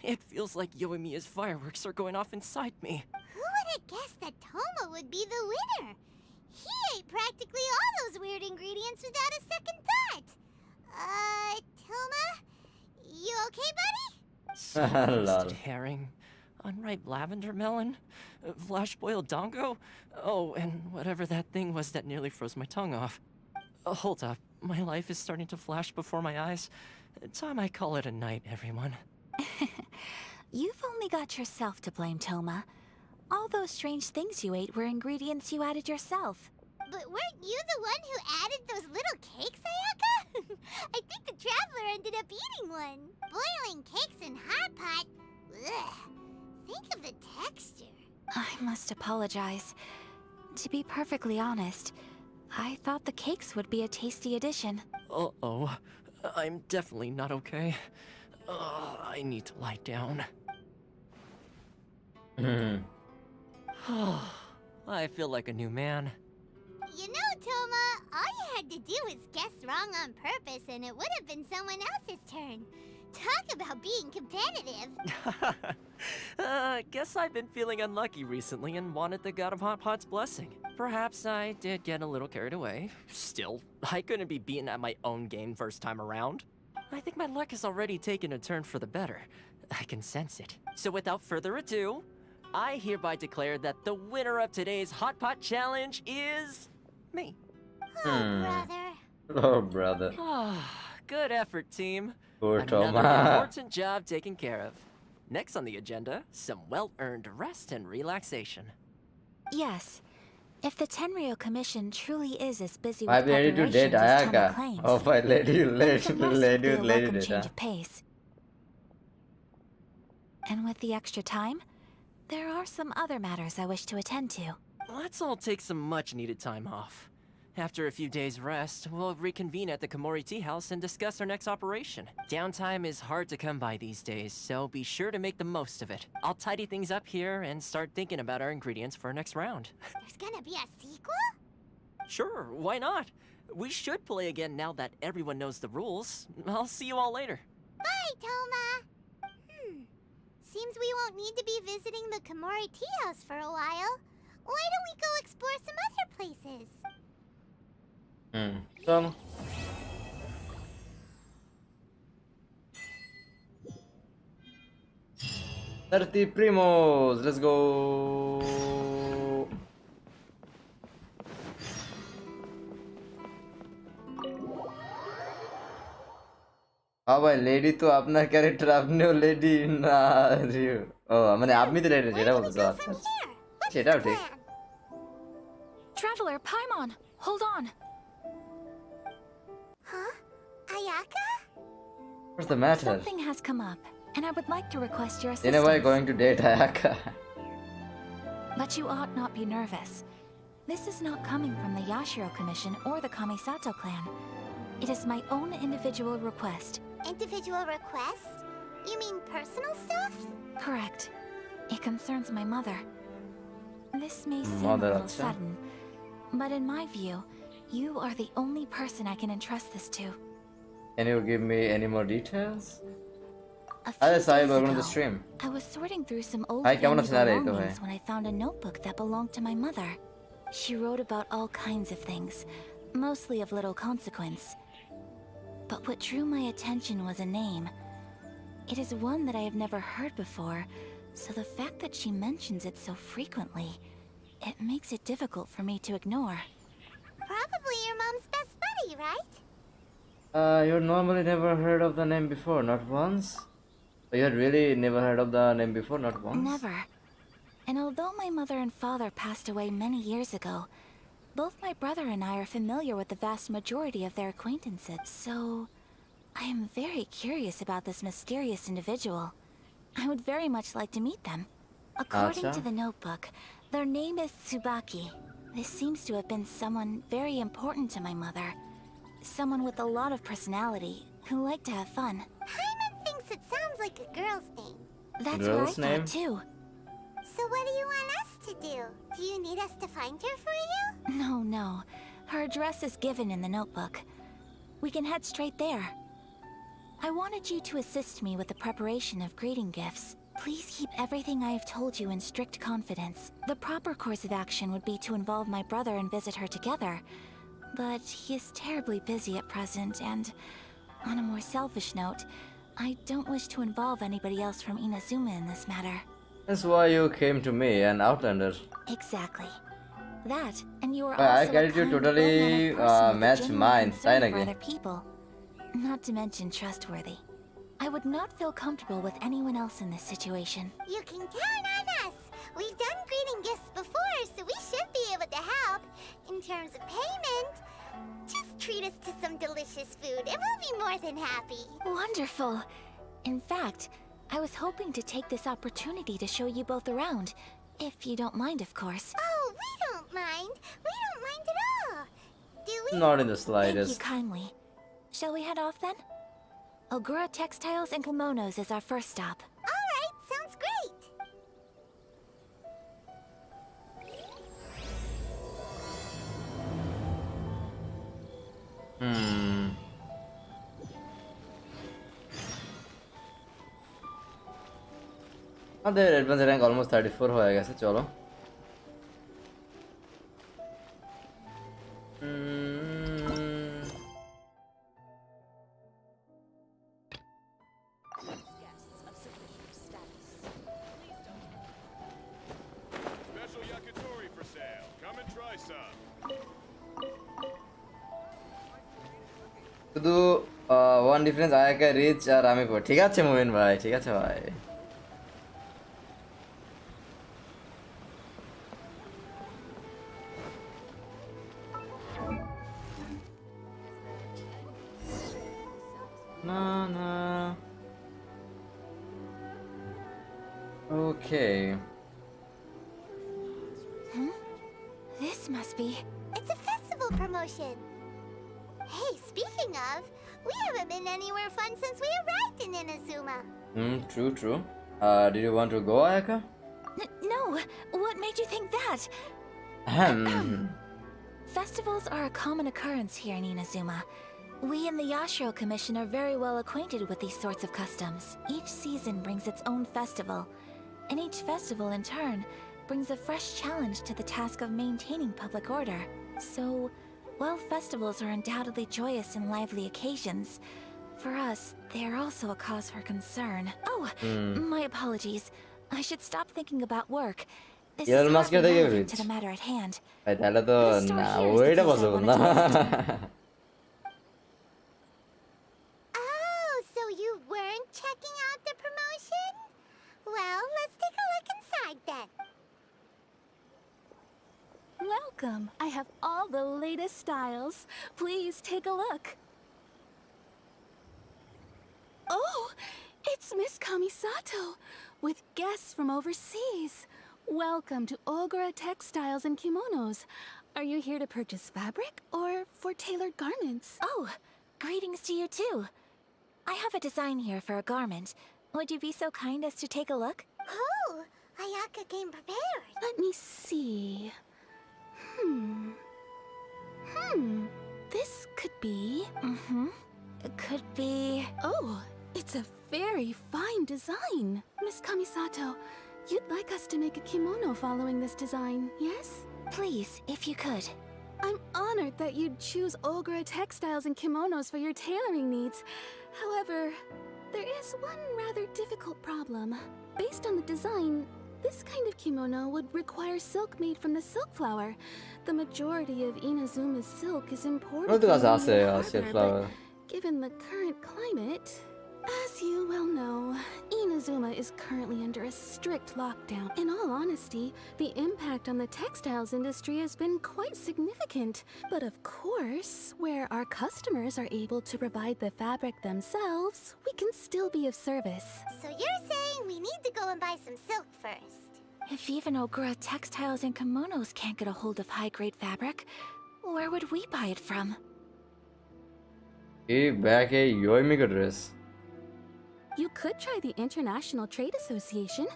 It feels like Yoimiya's fireworks are going off inside me. Who would have guessed that Toma would be the winner? He ate practically all those weird ingredients without a second thought. Toma? You okay, buddy? Lol. Roasted herring, unripe lavender melon, flash-boiled dongo. Oh, and whatever that thing was that nearly froze my tongue off. Hold up, my life is starting to flash before my eyes. Time I call it a night, everyone. You've only got yourself to blame, Toma. All those strange things you ate were ingredients you added yourself. But weren't you the one who added those little cakes, Ayaka? I think the Traveler ended up eating one. Boiling cakes in hot pot? Ugh. Think of the texture. I must apologize. To be perfectly honest, I thought the cakes would be a tasty addition. Uh-oh. I'm definitely not okay. I need to lie down. I feel like a new man. You know, Toma, all you had to do was guess wrong on purpose and it would have been someone else's turn. Talk about being competitive. Guess I've been feeling unlucky recently and wanted the God of Hot Pot's blessing. Perhaps I did get a little carried away. Still, I couldn't be beaten at my own game first time around. I think my luck has already taken a turn for the better. I can sense it. So without further ado, I hereby declare that the winner of today's Hot Pot Challenge is me. Oh, brother. Oh, brother. Good effort, team. Poor Another Toma. important job taken care of. Next on the agenda, some well-earned rest and relaxation. Yes. If the Tenryou Commission truly is as busy I'm with ready to date preparations as Toma Ayaka. claims, Oh, I lady, then it must be a welcome date. change of pace. And with the extra time, there are some other matters I wish to attend to. Let's all take some much-needed time off. After a few days' rest, we'll reconvene at the Komori Tea House and discuss our next operation. Downtime is hard to come by these days, so be sure to make the most of it. I'll tidy things up here and start thinking about our ingredients for our next round. There's gonna be a sequel? Sure, why not? We should play again now that everyone knows the rules. I'll see you all later. Bye, Toma. Seems we won't need to be visiting the Komori Tea House for a while. Why don't we go explore some other places? So, 30 primos, let's go. हाँ भाई lady तो আপনার character আপনিও lady না রিউ ও মানে আপনি তো lady যেটা বলছো আচ্ছা সেটাও ঠিক Traveler, Paimon, hold on. Huh? Ayaka? What's the matter? Something has come up, and I would like to request your In assistance. a way going to date Ayaka. But you ought not be nervous. This is not coming from the Yashiro Commission or the Kamisato clan. It is my own individual request. Individual request? You mean personal stuff? Correct. It concerns my mother. This may seem Mother, a little acha. sudden, but in my view, you are the only person I can entrust this to. Can you give me any more details? A Hi, few Sai, days welcome to the ago, stream. I was sorting through some old Hi, family কেমন আছেন? আরে, এই তো belongings ভাই। when I found a notebook that belonged to my mother. She wrote about all kinds of things, mostly of little consequence. But what drew my attention was a name. It is one that I have never heard before, so the fact that she mentions it so frequently, it makes it difficult for me to ignore. Probably your mom's best buddy, right? You normally never heard of the name before, not once? You had really never heard of the name before, not once? Never. And although my mother and father passed away many years ago, both my brother and I are familiar with the vast majority of their acquaintances, so I am very curious about this mysterious individual. I would very much like to meet them. According Acha. to the notebook, their name is Tsubaki. This seems to have been someone very important to my mother. Someone with a lot of personality, who liked to have fun. Paimon thinks that like a girl's name. That's Girl's what I name? thought too. So what do you want us to do? Do you need us to find her for you? No. Her address is given in the notebook. We can head straight there. I wanted you to assist me with the preparation of greeting gifts. Please keep everything I have told you in strict confidence. The proper course of action would be to involve my brother and visit her together. But he is terribly busy at present, and on a more selfish note, I don't wish to involve anybody else from Inazuma in this matter. That's why you came to me, an outlander. Exactly. That, and you are I also get a you kind, totally well-mannered person with a match genuine mine. concern Sign for again. other people. Not to mention trustworthy. I would not feel comfortable with anyone else in this situation. You can count on us. We've done greeting gifts before, so we should be able to help. In terms of payment, just treat us to some delicious food and we'll be more than happy. Wonderful. In fact, I was hoping to take this opportunity to show you both around. If you don't mind, of course. Oh, we don't mind. We don't mind at all. Do we? Not in the Thank you slightest. kindly. Shall we head off then? Ogura Textiles and Kimonos is our first stop. Alright, sounds great. আমাদের advance rank almost 34 হয়ে গেছে, চলো। Special yakitori for sale. Come and try some. শুধু one difference, Ayaka rich আর আমি পড়ি। ঠিক আছে মুমিন ভাই, ঠিক আছে ভাই। না Okay. This must be... It's a festival promotion. Hey, speaking of, we haven't been anywhere fun since we arrived in Inazuma. True. Did you want to go, Ayaka? No! What made you think that? Ahem. Festivals are a common occurrence here in Inazuma. We in the Yashiro Commission are very well acquainted with these sorts of customs. Each season brings its own festival, and each festival in turn brings a fresh challenge to the task of maintaining public order. So, while festivals are undoubtedly joyous and lively occasions, for us, they are also a cause for concern. Oh, my apologies. I should stop thinking about work. This Elon is Musk hardly থেকে relevant rich. to the matter at hand. ভাই তাহলে তো The store না, here is the ওইটা place I possible wanted না। to visit. Oh, so you weren't checking out the promotion? Well, let's take a look inside then. Welcome. I have all the latest styles. Please take a look. Oh, it's Miss Kamisato with guests from overseas. Welcome to Ogura Textiles and Kimonos. Are you here to purchase fabric or for tailored garments? Oh, greetings to you too. I have a design here for a garment. Would you be so kind as to take a look? Oh, Ayaka came prepared. Let me see. This could be... It could be... Oh, it's a very fine design. Miss Kamisato, you'd like us to make a kimono following this design, yes? Please, if you could. I'm honored that you'd choose Ogura Textiles and Kimonos for your tailoring needs. However, there is one rather difficult problem. Based on the design, this kind of kimono would require silk made from the silk flower. The majority of Inazuma's silk is imported ওই তো from কাছে আছে Inazuma silk Harbor, flower. but given the current climate, as you well know, Inazuma is currently under a strict lockdown. In all honesty, the impact on the textiles industry has been quite significant. But of course, where our customers are able to provide the fabric themselves, we can still be of service. So you're saying we need to go and buy some silk first? If even Ogura Textiles and Kimonos can't get a hold of high-grade fabric, where would we buy it from? এই bag এই ইয়োমিকা dress. You could try the International Trade Association.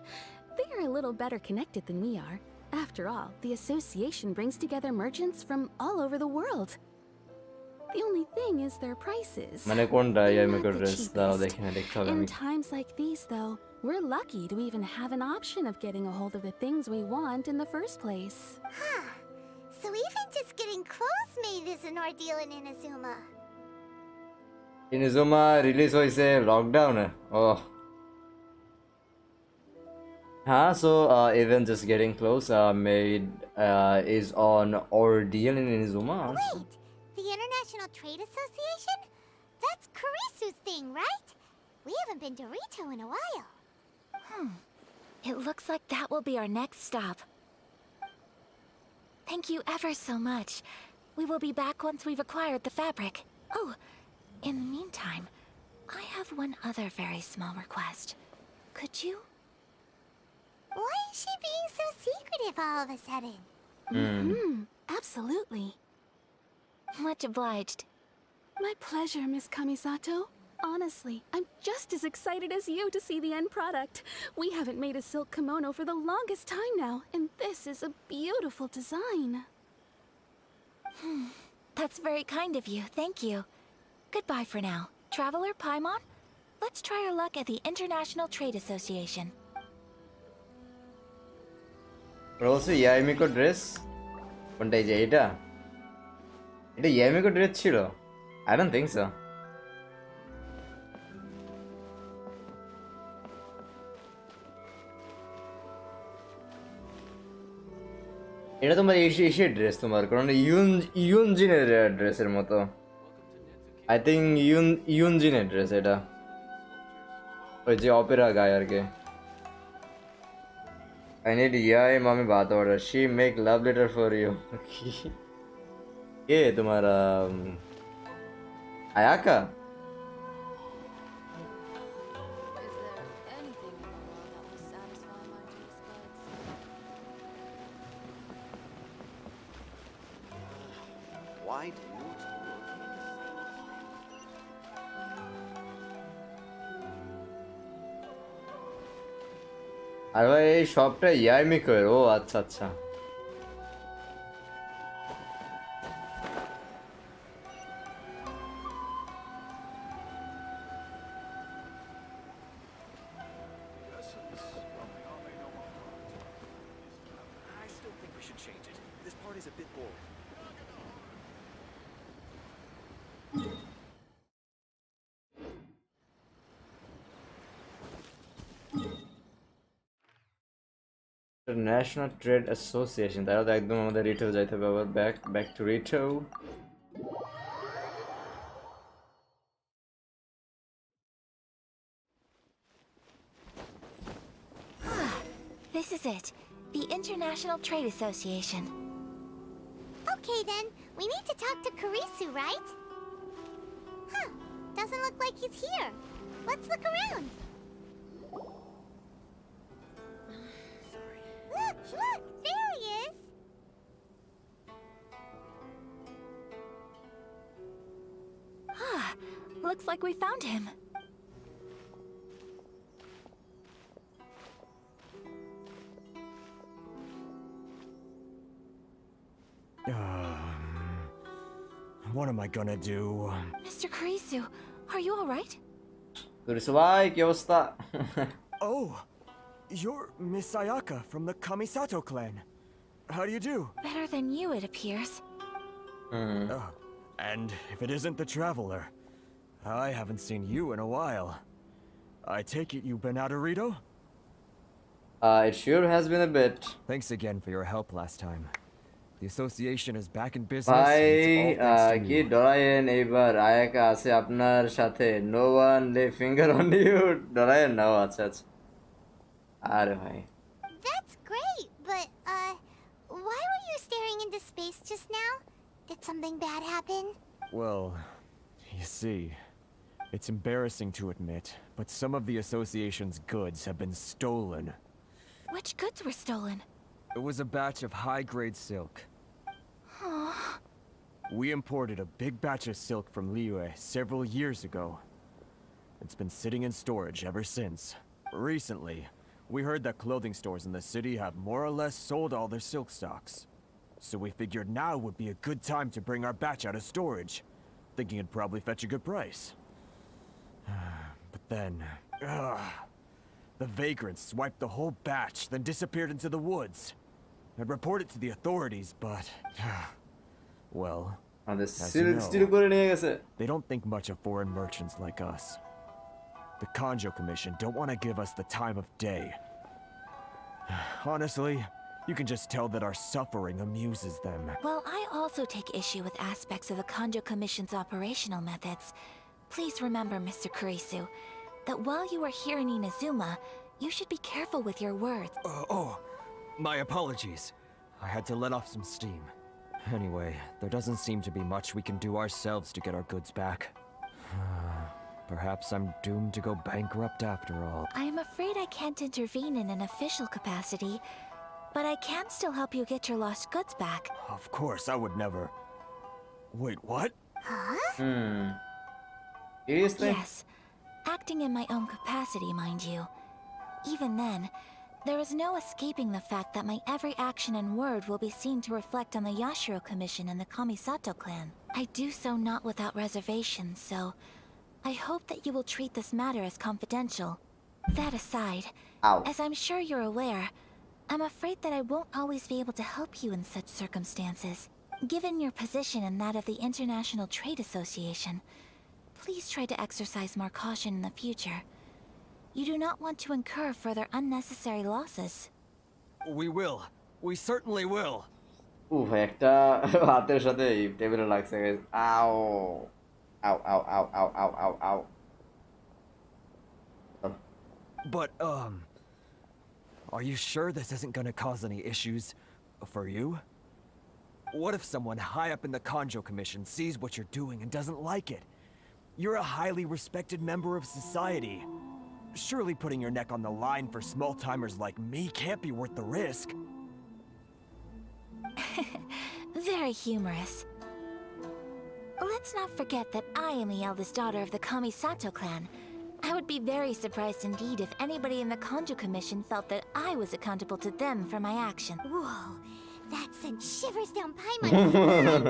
They are a little better connected than we are. After all, the association brings together merchants from all over the world. The only thing is their prices. মানে কোনটা They're ইয়াই not maker the dress দাও cheapest. দেখে দেখতে হবে In আমি times like these, though, we're lucky to even have an option of getting a hold of the things we want in the first place. Huh. So even just getting clothes made is an ordeal in Inazuma. Inazuma release হইছে লকডাউনে ও হ্যাঁ so even just getting close made is on ordeal in Inazuma also. Wait, the International Trade Association? That's Kurisu's thing, right? We haven't been to Rito in a while. It looks like that will be our next stop. Thank you ever so much. We will be back once we've acquired the fabric. Oh, in the meantime, I have one other very small request. Could you? Why is she being so secretive all of a sudden? Absolutely. Much obliged. My pleasure, Miss Kamisato. Honestly, I'm just as excited as you to see the end product. We haven't made a silk kimono for the longest time now, and this is a beautiful design. That's very kind of you, thank you. Goodbye for now. Traveler Paimon, let's try our luck at the International Trade Association. বলছে ইয়াইমিকো dress কোনটা এই যে এটা ইয়াইমিকো dress ছিল I don't think so এটা তোমার এশিয়ার dress তোমার কারণ ইউনজিনের ড্রেসের মতো আই থিঙ্ক ইউনজিনের ড্রেস এটা ওই যে অপেরা গায় আর কি I need yai mami baat order. She make love letter for you. ये तुम्हारा Ayaka? Why do you আর ভাই এই শপটা ইয়াইমিকোর ও আচ্ছা আচ্ছা I still think we should change it. This part is a bit boring. National trade association তারা তো একদম আমাদের রিটেল যাইতে হবে আবার back to retail This is it. The International Trade Association. Okay then, we need to talk to Kurisu, right? Huh, doesn't look like he's here. Let's look around. Look, there he is! Looks like we found him. What am I gonna do? Mr. Kurisu, are you alright? Kurisu ভাই কি অবস্থা Oh, you're Miss Ayaka from the Kamisato clan. How do you do? Better than you, it appears. Oh, and if it isn't the traveler, I haven't seen you in a while. I take it you've been out of Rito? It sure has been a bit. Thanks again for your help last time. The association is back in business. ভাই and it's all thanks to কি you. ডরায়েন এইবার Ayaka আছে আপনার সাথে no one লে finger on you ডরায়েন না আচ্ছা আচ্ছা আরে ভাই That's great, but, why were you staring into space just now? Did something bad happen? Well, you see, it's embarrassing to admit, but some of the association's goods have been stolen. Which goods were stolen? It was a batch of high-grade silk. We imported a big batch of silk from Liyue several years ago. It's been sitting in storage ever since. Recently, we heard that clothing stores in the city have more or less sold all their silk stocks. So we figured now would be a good time to bring our batch out of storage, thinking it'd probably fetch a good price. But then, the vagrants swiped the whole batch, then disappeared into the woods. I'd report it to the authorities, but... well, as you know, they don't think much of foreign merchants like us. The Kanjo Commission don't want to give us the time of day. Honestly, you can just tell that our suffering amuses them. Well, I also take issue with aspects of the Kanjo Commission's operational methods. Please remember, Mr. Kurisu, that while you are here in Inazuma, you should be careful with your words. My apologies. I had to let off some steam. Anyway, there doesn't seem to be much we can do ourselves to get our goods back. Perhaps I'm doomed to go bankrupt after all. I am afraid I can't intervene in an official capacity, but I can still help you get your lost goods back. Of course, I would never... Wait, what? Huh? Seriously? Yes. Acting in my own capacity, mind you. Even then, there is no escaping the fact that my every action and word will be seen to reflect on the Yashiro Commission and the Kamisato clan. I do so not without reservation, so I hope that you will treat this matter as confidential. That aside, as I'm sure you're aware, I'm afraid that I won't always be able to help you in such circumstances. Given your position and that of the International Trade Association, please try to exercise more caution in the future. You do not want to incur further unnecessary losses. We will. We certainly will. একটা হাতের সাথে টেবিলে লাগছে guys. Ow. Ow, ow, ow, ow, ow, ow, ow. But, are you sure this isn't gonna cause any issues for you? What if someone high up in the Kanjo Commission sees what you're doing and doesn't like it? You're a highly respected member of society. Surely putting your neck on the line for small-timers like me can't be worth the risk. Very humorous. Let's not forget that I am the eldest daughter of the Kamisato clan. I would be very surprised indeed if anybody in the Kanjo Commission felt that I was accountable to them for my action. Whoa, that sent shivers down Paimon's spine.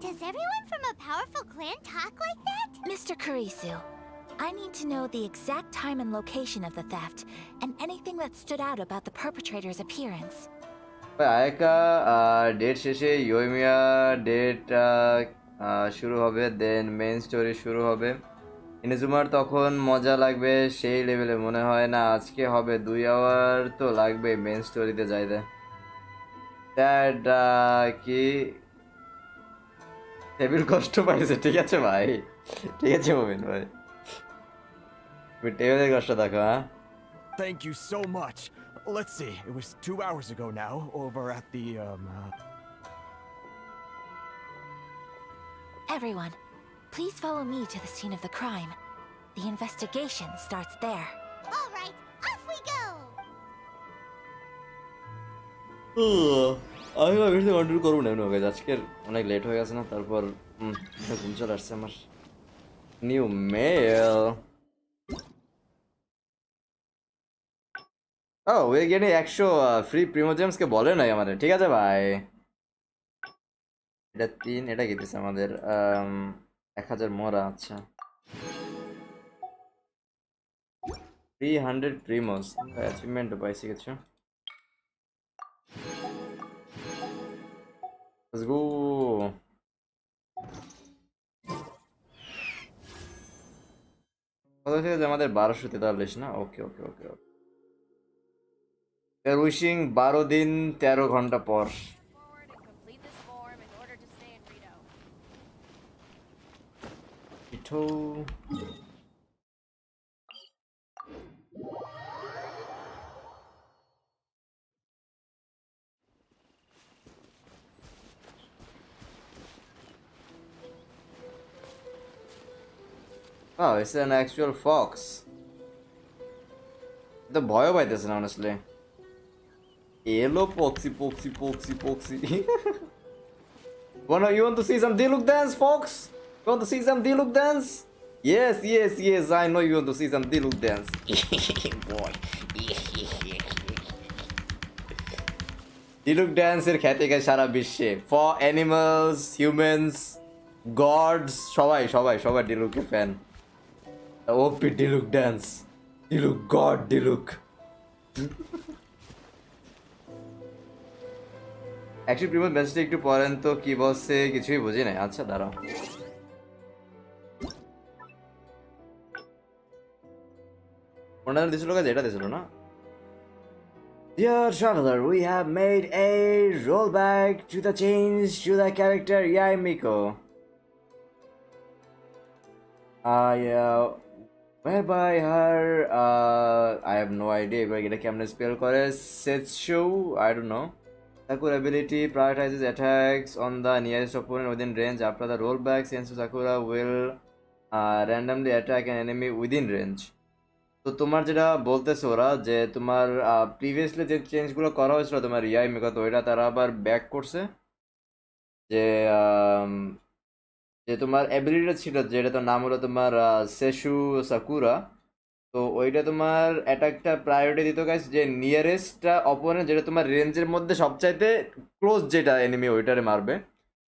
Does everyone from a powerful clan talk like that? Mr. Kurisu, I need to know the exact time and location of the theft, and anything that stood out about the perpetrator's appearance. আয়েকা date শেষে ইয়োমিয়া date শুরু হবে, then main story শুরু হবে। ইনাজুমার তখন মজা লাগবে সেই লেভেলে মনে হয় না আজকে হবে 2 আওয়ার তো লাগবে মেইন স্টোরিতে যাইতে। দ্যাট কি টেবিল কষ্ট পাইছে, ঠিক আছে ভাই, ঠিক আছে মোমিন ভাই, তুমি টেবিলের কষ্ট দেখো। হ্যাঁ, Thank you so much. Let's see, it was 2 hours ago now, over at the, Everyone, please follow me to the scene of the crime. The investigation starts there. All right, off we go! আমি video continue করবো না guys, আজকের অনেক late হয়ে গেছে না, তারপর ঘুম চলে আসছে আমার। New mail. ও ওই গেটে 100 ফ্রি প্রিমোজেমসকে বলে নাই আমাদের, ঠিক আছে ভাই। এটা 3, এটা কি দিছে আমাদের 1000 মোরা। আচ্ছা 300 প্রিমোস অ্যাচিভমেন্ট পাইছি কিছু। Let's go. কত থেকে আমাদের 1243 না? ওকে ওকে ওকে ওকে। উইশিং 12 দিন 13 ঘন্টা পর। ইটো Oh, it's an actual fox. The boy by this, honestly. Hello, Poxy, Poxy, Poxy, Poxy. You want to see some D-look dance, Fox? You want to see some D-look dance? Yes, I know you want to see some Diluc dance. Boy. Diluc dance এর খ্যাতি গায় সারা বিশ্বে for animals, humans, gods সবাই Diluc-এর fan. OP Diluc dance. Diluc god Diluc. Actually প্রিমোস মেসেজটা একটু পড়েন তো কি বলছে কিছুই বুঝি নাই আচ্ছা দাঁড়াও ওনারা দিছিল কাজ এটা দিছিল না Dear traveler, we have made a rollback to the change to the character Yai Miko. Whereby her, I have no idea if I get a camera spell করে Setsu, I don't know. Sakura ability prioritizes attacks on the nearest opponent within range. After the rollback, Sensu Sakura will randomly attack an enemy within range. তো তোমার যেটা বলতেছে ওরা যে তোমার previously যে চেঞ্জগুলো করা হয়েছিল তোমার ইয়াই মেকা তো ওইটা তারা আবার ব্যাক করছে যে যে তোমার অ্যাবিলিটিটা ছিল যেটা তো নাম হলো তোমার সেশু সাকুরা তো ওইটা তোমার অ্যাটাকটা প্রায়োরিটি দিত গাইস যে নিয়ারেস্টটা অপোনেন্ট যেটা তোমার রেঞ্জের মধ্যে সবচাইতে ক্লোজ যেটা এনিমি ওইটারে মারবে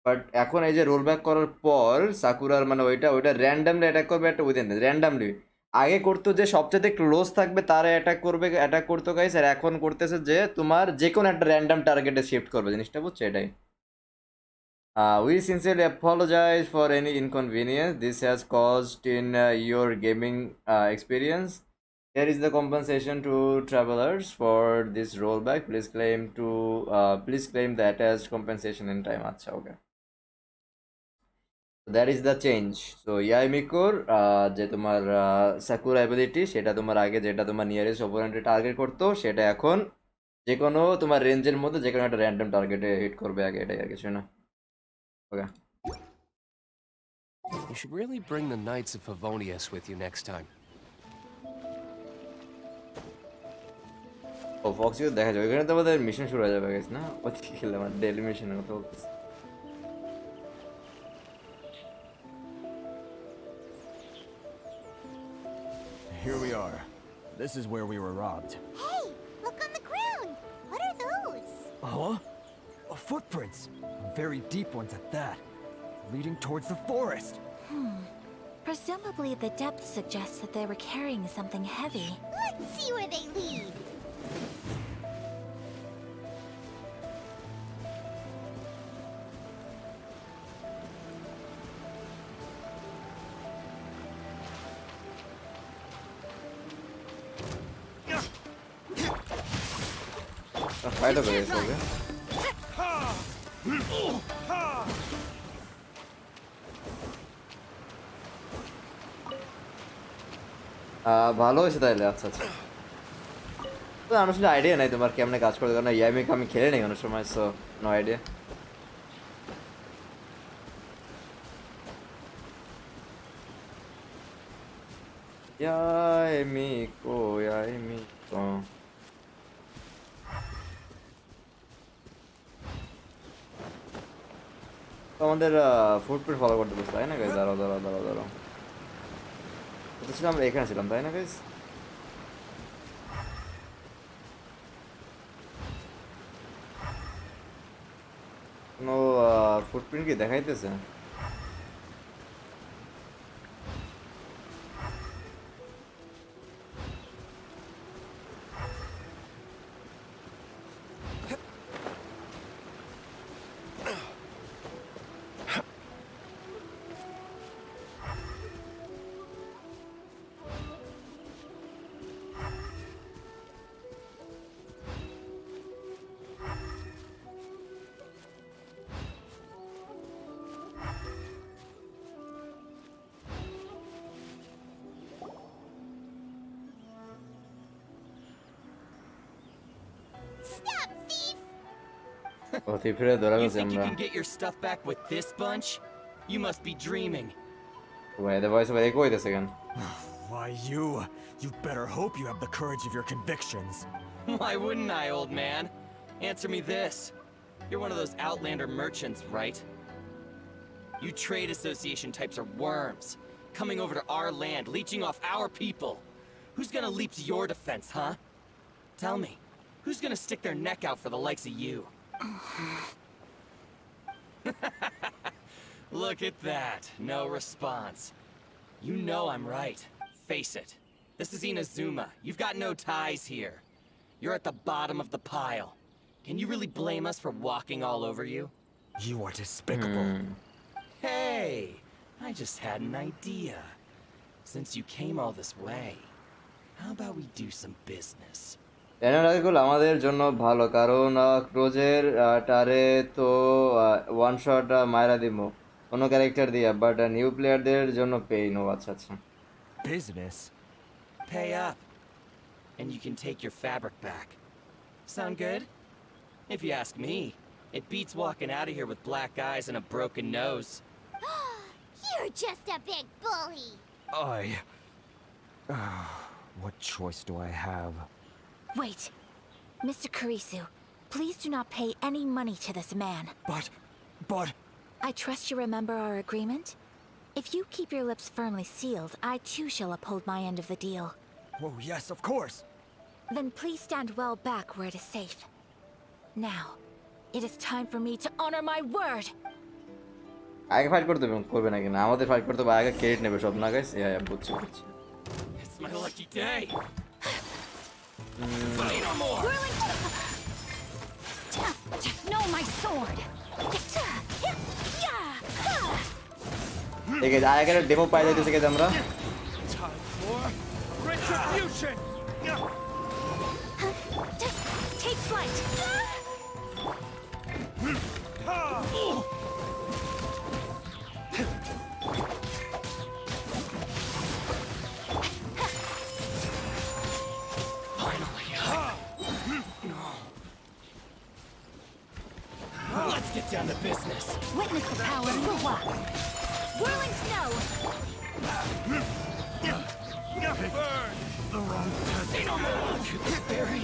বাট এখন এই যে রোল ব্যাক করার পর সাকুরার মানে ওইটা র্যান্ডামলি অ্যাটাক করবে একটা উইদিন র্যান্ডামলি আগে করতো যে সবচেয়ে ক্লোজ থাকবে তারা অ্যাটাক করতো গাইস আর এখন করতেছে যে তোমার যে কোনো একটা র্যান্ডাম টার্গেটে শিফট করবে জিনিসটা বুঝছো এটাই we sincerely apologize for any inconvenience this has caused in your gaming experience here is the compensation to travelers for this rollback please claim the attached compensation in time acha okay that is the change so Yai Mikor যে তোমার sakura ability সেটা তোমার আগে যেটা তোমার nearest অপোনেন্টে target করতো সেটা এখন যে কোনো তোমার রেঞ্জের মধ্যে যে কোনো একটা র্যান্ডম টার্গেটে হিট করবে আগে এটাই আর কিছু না okay You should really bring the Knights of Favonius with you next time. ও ফক্সিও দেখা যাবে এখানে তো আমাদের মিশন শুরু হয়ে যাবে গাইস না ওদিকে খেলে আমার ডেইলি মিশনের কথা বলতেছি Here we are. This is where we were robbed. Hey, look on the ground. What are those? Huh? Footprints. Very deep ones at that. Leading towards the forest. Presumably the depth suggests that they were carrying something heavy. Let's see where they lead. fight over this হবে ভালো হয়েছে তাইলে আচ্ছা আচ্ছা তো আমার আসলে idea নাই তোমার কেমনে কাজ করে কারণ ইয়ামিক আমি খেলে নেই অনেক সময় সো নো আইডিয়া ইয়ামিকো আমাদের ফুটপ্রিন্ট ফলো করতে বসে তাই না গাইস দাঁড়াও আমরা এখানে ছিলাম তাই না গাইস কোনো ফুটপ্রিন্ট কি দেখাইতেছে Stop, thief! You think you can get your stuff back with this bunch? You must be dreaming. Wait, the voice of Echo this again. Why you better hope you have the courage of your convictions. Why wouldn't I, old man? Answer me this. You're one of those Outlander merchants, right? You trade association types are worms. Coming over to our land, leeching off our people. Who's gonna leap to your defense, huh? Tell me, who's gonna stick their neck out for the likes of you? Look at that, no response. You know I'm right. Face it. This is Inazuma. You've got no ties here. You're at the bottom of the pile. Can you really blame us for walking all over you? You are despicable. Hey, I just had an idea. Since you came all this way, how about we do some business? এনারাগুলো আমাদের জন্য ভালো কারণ ক্রোজের টারে তো one shot মাইরা দিমো কোনো character দিয়া but new প্লেয়ারদের জন্য পেইন ও আচ্ছা আচ্ছা Business? Pay up, and you can take your fabric back. Sound good? If you ask me, it beats walking out of here with black eyes and a broken nose. You're just a big bully. What choice do I have? Wait. Mr. Kurisu, please do not pay any money to this man. But... I trust you remember our agreement? If you keep your lips firmly sealed, I too shall uphold my end of the deal. Oh, yes, of course. Then please stand well back where it is safe. Now, it is time for me to honor my word. আগে fight করবে নাকি না আমাদের fight করতে হবে আগে credit নেবে সব না গাইস বুঝছি It's my lucky day. Say no more. No, my sword! ঠিক আছে আগে ডেমো পাই যাইতেছে গাইস আমরা Time for retribution! Take flight. Let's get down to business. Witness the power of Ruwa. Whirling snow. Burn! The wrong Say no more. You this berry.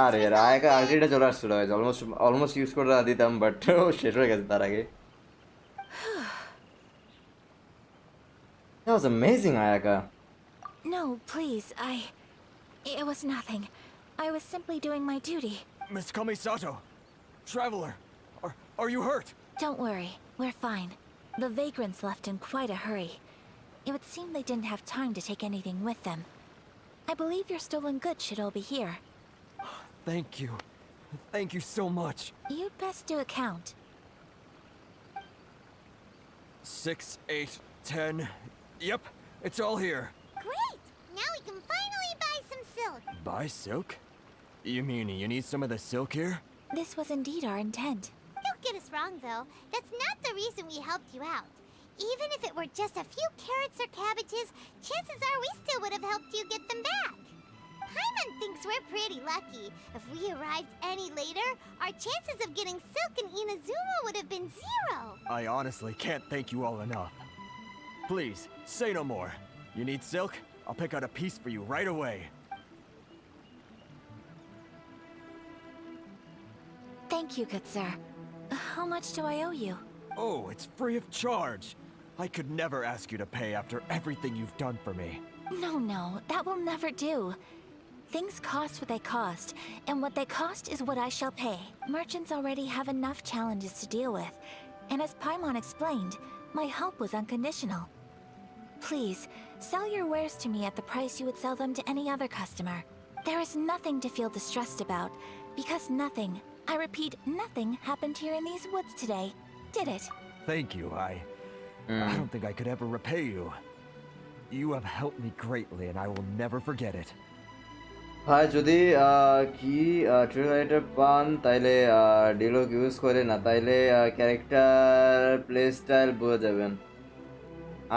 আরে यार আগে আলটিটা চলে আসছিল গাইস অলমোস্ট ইউজ করে দিতাম but শেষ হয়ে গেছে তার আগে That was amazing, Ayaka. No, please, It was nothing. I was simply doing my duty. Miss Kamisato, traveler, are you hurt? Don't worry, we're fine. The vagrants left in quite a hurry. It would seem they didn't have time to take anything with them. I believe your stolen goods should all be here. Thank you. Thank you so much. You'd best do a count. 6, 8, 10. Yep, it's all here. Great! Now we can finally buy some silk. Buy silk? You mean you need some of the silk here? This was indeed our intent. Don't get us wrong, though. That's not the reason we helped you out. Even if it were just a few carrots or cabbages, chances are we still would have helped you get them back. Paimon thinks we're pretty lucky. If we arrived any later, our chances of getting silk in Inazuma would have been 0. I honestly can't thank you all enough. Please, say no more. You need silk? I'll pick out a piece for you right away. Thank you, good sir. How much do I owe you? Oh, it's free of charge. I could never ask you to pay after everything you've done for me. No, that will never do. Things cost what they cost, and what they cost is what I shall pay. Merchants already have enough challenges to deal with, and as Paimon explained, my help was unconditional. Please, sell your wares to me at the price you would sell them to any other customer. There is nothing to feel distressed about, because nothing, I repeat, nothing happened here in these woods today, did it? Thank you, I don't think I could ever repay you. You have helped me greatly, and I will never forget it. ভাই যদি কি trigger পান তাইলে ডিলক use করে না তাইলে character play style বুঝে যাবেন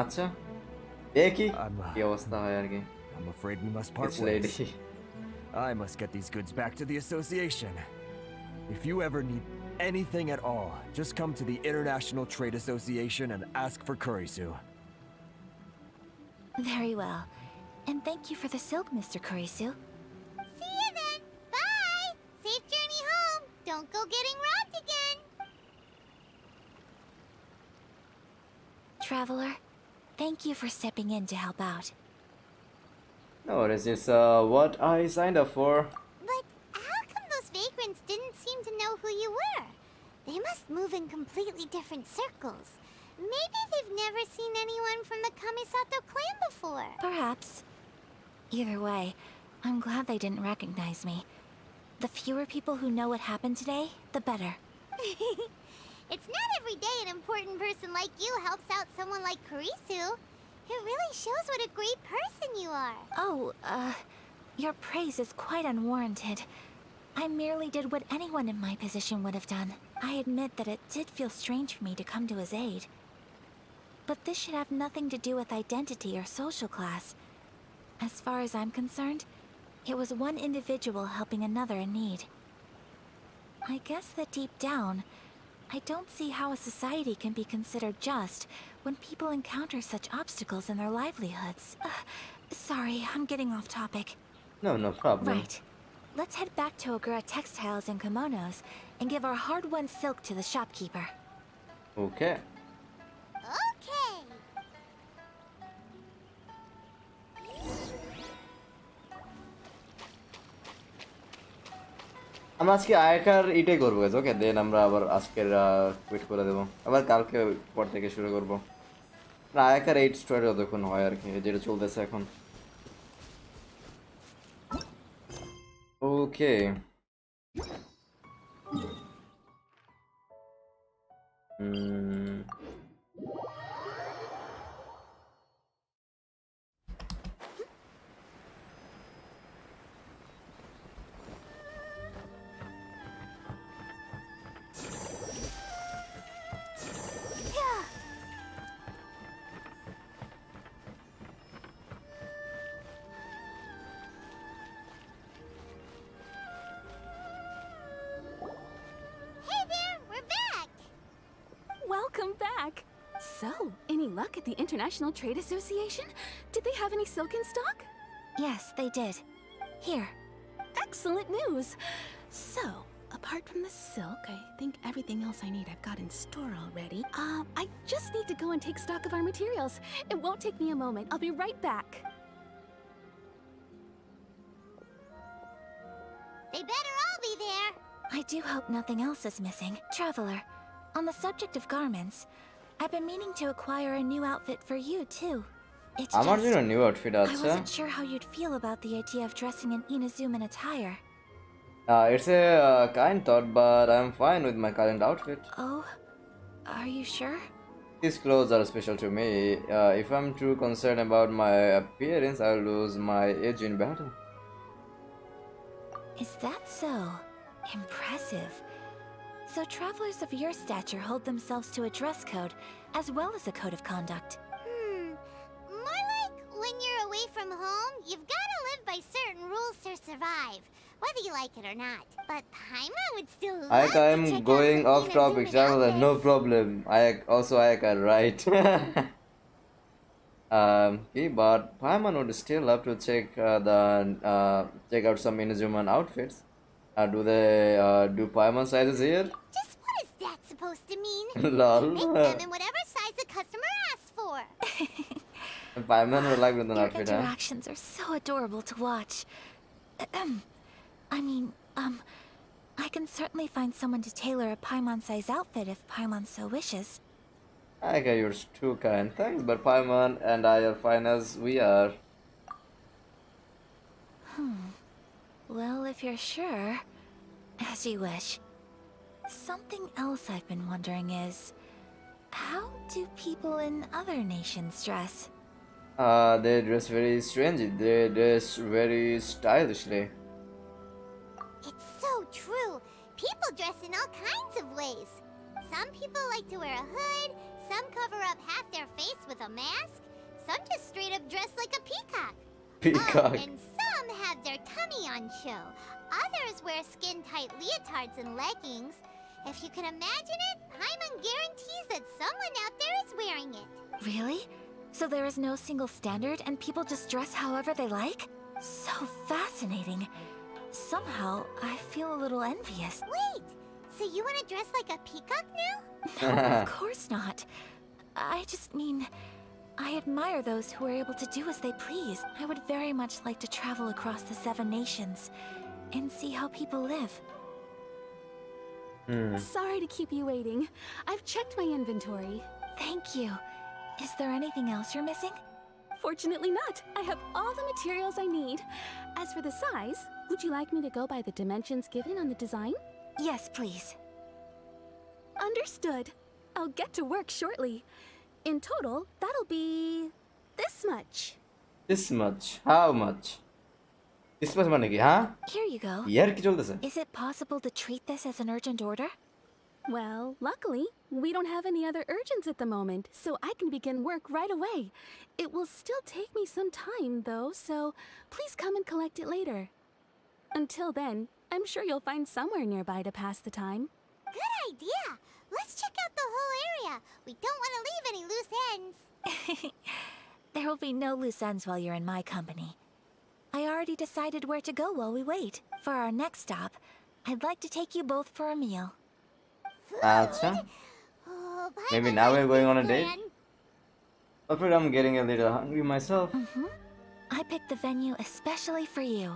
আচ্ছা দেখি কি অবস্থা হয় আর কি I'm afraid we must part ways. I must get these goods back to the association. If you ever need anything at all, just come to the International Trade Association and ask for Kurisu. Very well. And thank you for the silk, Mr. Kurisu. See you then. Bye. Safe journey home. Don't go getting robbed again. Traveler. Thank you for stepping in to help out. No worries, it's what I signed up for. But how come those vagrants didn't seem to know who you were? They must move in completely different circles. Maybe they've never seen anyone from the Kamisato clan before. Perhaps. Either way, I'm glad they didn't recognize me. The fewer people who know what happened today, the better. It's not every day an important person like you helps out someone like Kurisu. It really shows what a great person you are. Oh, your praise is quite unwarranted. I merely did what anyone in my position would have done. I admit that it did feel strange for me to come to his aid. But this should have nothing to do with identity or social class. As far as I'm concerned, it was one individual helping another in need. I guess that deep down, I don't see how a society can be considered just when people encounter such obstacles in their livelihoods. Sorry, I'm getting off topic. No problem. Right. Let's head back to Ogura Textiles and Kimonos and give our hard-won silk to the shopkeeper. Okay. Okay. আমরা আজকে আয়কার এটাই করবো ওকে দেন আমরা আবার আজকের quit করে দেবো আবার কালকে পর থেকে শুরু করবো না আয়কার 8 স্টোরি যতক্ষণ হয় আর কি যেটা চলতেছে এখন ওকে Welcome back! So, any luck at the International Trade Association? Did they have any silk in stock? Yes, they did. Here. Excellent news! So, apart from the silk, I think everything else I need I've got in store already. I just need to go and take stock of our materials. It won't take me a moment. I'll be right back. They better all be there. I do hope nothing else is missing. Traveler, on the subject of garments, I've been meaning to acquire a new outfit for you, too. It's আমার just, জন্য new outfit I আছে wasn't sure how you'd feel about the idea of dressing in Inazuman attire. It's a kind thought, but I'm fine with my current outfit. Oh, are you sure? These clothes are special to me. If I'm too concerned about my appearance, I'll lose my edge in battle. Is that so? Impressive. So travelers of your stature hold themselves to a dress code, as well as a code of conduct. More like when you're away from home, you've got to live by certain rules to survive, whether you like it or not. But Paimon would still love Ayaka, I'm to check going out off some topic, Inazuman Traveler, no outfits. problem. Ayaka, right. Okay, but Paimon would still love to check check out some Inazuman outfits. Do they do Paimon sizes here? Just what is that supposed to mean? Lol. Make them in whatever size the customer asks for. Paimon would like with an Your outfit, huh? interactions are so adorable to watch. I can certainly find someone to tailor a Paimon-size outfit if Paimon so wishes. Ayaka, you're too kind. Thanks, but Paimon and I are fine as we are. Well, if you're sure, as you wish. Something else I've been wondering is, how do people in other nations dress? They dress very strangely. They dress very stylishly. It's so true. People dress in all kinds of ways. Some people like to wear a hood, some cover up half their face with a mask, some just straight up dress like a peacock. Peacock. Oh, and some have their tummy on show. Others wear skin-tight leotards and leggings. If you can imagine it, Paimon guarantees that someone out there is wearing it. Really? So there is no single standard and people just dress however they like? So fascinating. Somehow, I feel a little envious. Wait, so you want to dress like a peacock now? No, of course not. I just mean, I admire those who are able to do as they please. I would very much like to travel across the 7 nations and see how people live. Sorry to keep you waiting. I've checked my inventory. Thank you. Is there anything else you're missing? Fortunately not. I have all the materials I need. As for the size, would you like me to go by the dimensions given on the design? Yes, please. Understood. I'll get to work shortly. In total, that'll be this much. This much? How much? This much মানে কি হ্যাঁ Here you go. ইয়ার কি চলতেছে Is it possible to treat this as an urgent order? Well, luckily, we don't have any other urgents at the moment, so I can begin work right away. It will still take me some time, though, so please come and collect it later. Until then, I'm sure you'll find somewhere nearby to pass the time. Good idea. Let's check out the whole area. We don't want to leave any loose ends. There will be no loose ends while you're in my company. I already decided where to go while we wait. For our next stop, I'd like to take you both for a meal. আচ্ছা Oh, maybe Paimon now likes we're going this on a date. plan. Afraid I'm getting a little hungry myself. I picked the venue especially for you.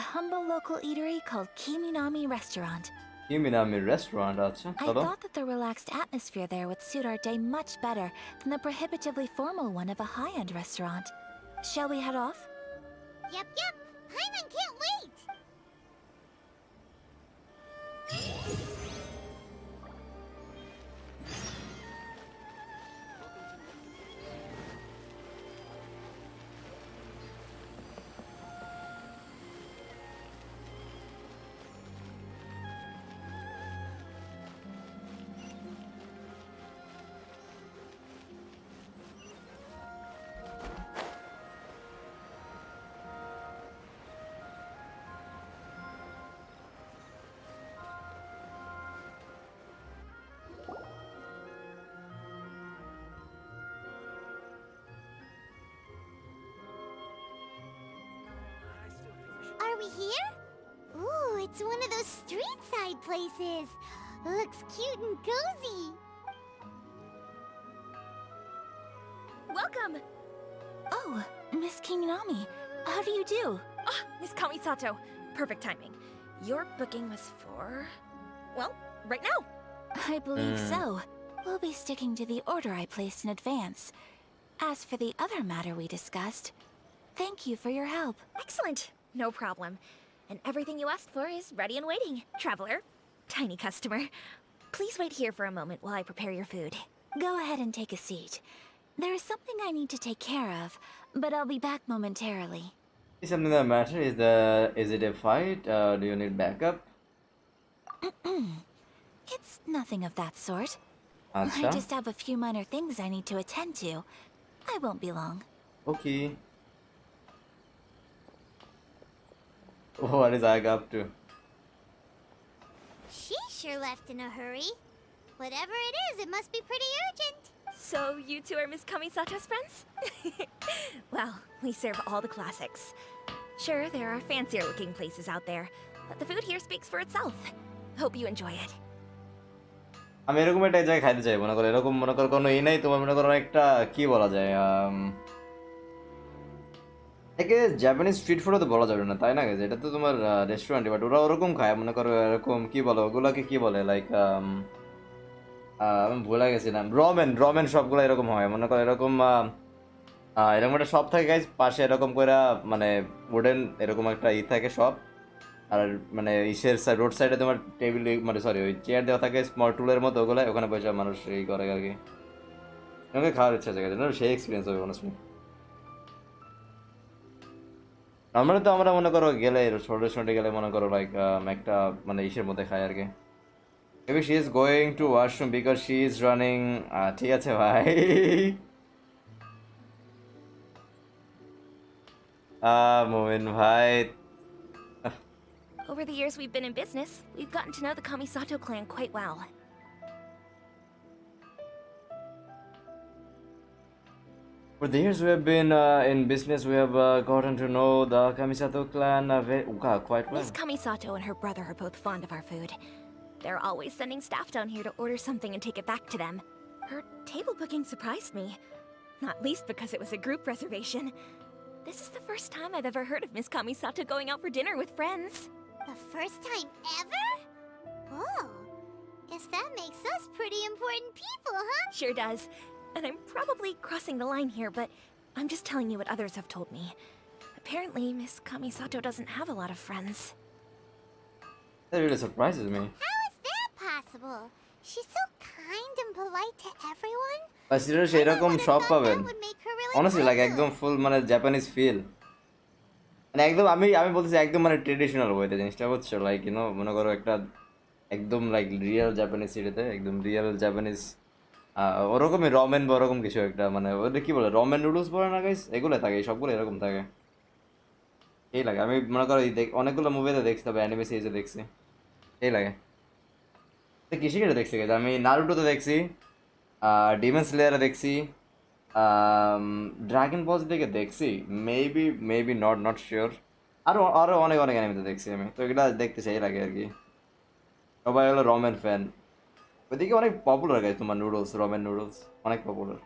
A humble local eatery called Kiminami Restaurant. Kiminami restaurant আচ্ছা I চলো thought that the relaxed atmosphere there would suit our day much better than the prohibitively formal one of a high-end restaurant. Shall we head off? Yep. Paimon can't wait. Are we here? Ooh, it's one of those street side places. Looks cute and cozy. Welcome! Oh, Miss Kiminami, how do you do? Ah, Miss Kamisato. Perfect timing. Your booking was for... well, right now. I believe so. We'll be sticking to the order I placed in advance. As for the other matter we discussed, thank you for your help. Excellent. No problem. And everything you asked for is ready and waiting. Traveler, tiny customer, please wait here for a moment while I prepare your food. Go ahead and take a seat. There is something I need to take care of, but I'll be back momentarily. Is something that matters? Is it a fight? Do you need backup? It's nothing of that sort. I আচ্ছা just have a few minor things I need to attend to. I won't be long. okay. What is Aga up to? She sure left in a hurry. Whatever it is, it must be pretty urgent. So you two are Miss Kamisato's friends? Well, we serve all the classics. Sure, there are fancier looking places out there, but the food here speaks for itself. Hope you enjoy it. আমি এরকম একটা জায়গায় খাইতে চাই মনে করো এরকম মনে করো কোনো ই নাই তোমার মনে করো একটা কি বলা যায় একে জাপানিজ স্ট্রিট ফুডও তো বলা যাবে না তাই না গেছে এটা তো তোমার রেস্টুরেন্টে বাট ওরা ওরকম খায় মনে করো এরকম কি বলো ওগুলাকে কি বলে লাইক আমি ভুলে গেছিলাম রমেন সবগুলো এরকম হয় মনে করো এরকম এরকম একটা শপ থাকে গাইজ পাশে এরকম করে মানে উডেন এরকম একটা ই থাকে শপ আর মানে ইসের রোড সাইডে তোমার টেবিল মানে সরি ওই চেয়ার দেওয়া থাকে স্মল টুলের মতো ওগুলো ওখানে বসে মানুষ এই করে আর কি আমাকে খাওয়ার ইচ্ছা আছে না সেই এক্সপিরিয়েন্স হবে অনেস্টলি আমরা তো আমরা মনে করো গেলে ছোট রেস্টুরেন্টে গেলে মনে করো লাইক একটা মানে ইসের মধ্যে খাই আর কি maybe she is going to washroom because she is running ঠিক আছে ভাই মোমিন ভাই Over the years we've been in business, we've gotten to know the Kamisato clan quite well. For the years we have been in business, we have gotten to know the Kamisato clan quite well. Miss Kamisato and her brother are both fond of our food. They're always sending staff down here to order something and take it back to them. Her table booking surprised me. Not least because it was a group reservation. This is the first time I've ever heard of Miss Kamisato going out for dinner with friends. The first time ever? Oh, guess that makes us pretty important people, huh? Sure does. And I'm probably crossing the line here, but I'm just telling you what others have told me. Apparently, Miss Kamisato doesn't have a lot of friends. That really surprises me. How is that possible? She's so kind and polite to everyone. But seriously, এরকম সব পাবেন Would make her really honestly like proud. একদম ফুল মানে Japanese feel মানে একদম আমি বলতেছি একদম মানে ট্রেডিশনাল ওয়েতে জিনিসটা বুঝছো লাইক ইউ নো মনে করো একটা একদম লাইক রিয়েল জাপানিজ সিটিতে একদম রিয়েল জাপানিজ ওরকমই রমেন বা ওরকম কিছু একটা মানে ওটা কি বলে রমেন নুডলস বলে না গাইস এগুলো থাকে সবগুলো এরকম থাকে এই লাগে আমি মনে করো অনেকগুলো মুভিতে দেখছি তবে অ্যানিমে সিরিজে দেখছি এই লাগে তো কিসিকেটে দেখছি গাইস আমি নারুটোতে দেখছি ডিমন স্লেয়ারে দেখছি ড্রাগন বলস থেকে দেখছি মেবি নট শিওর আরও অনেক অ্যানিমেতে দেখছি আমি তো এগুলো দেখতে চাই লাগে আর কি সবাই হলো রমেন ফ্যান ওইদিকে অনেক পপুলার গাইছে তোমার নুডলস রমেন নুডলস অনেক পপুলার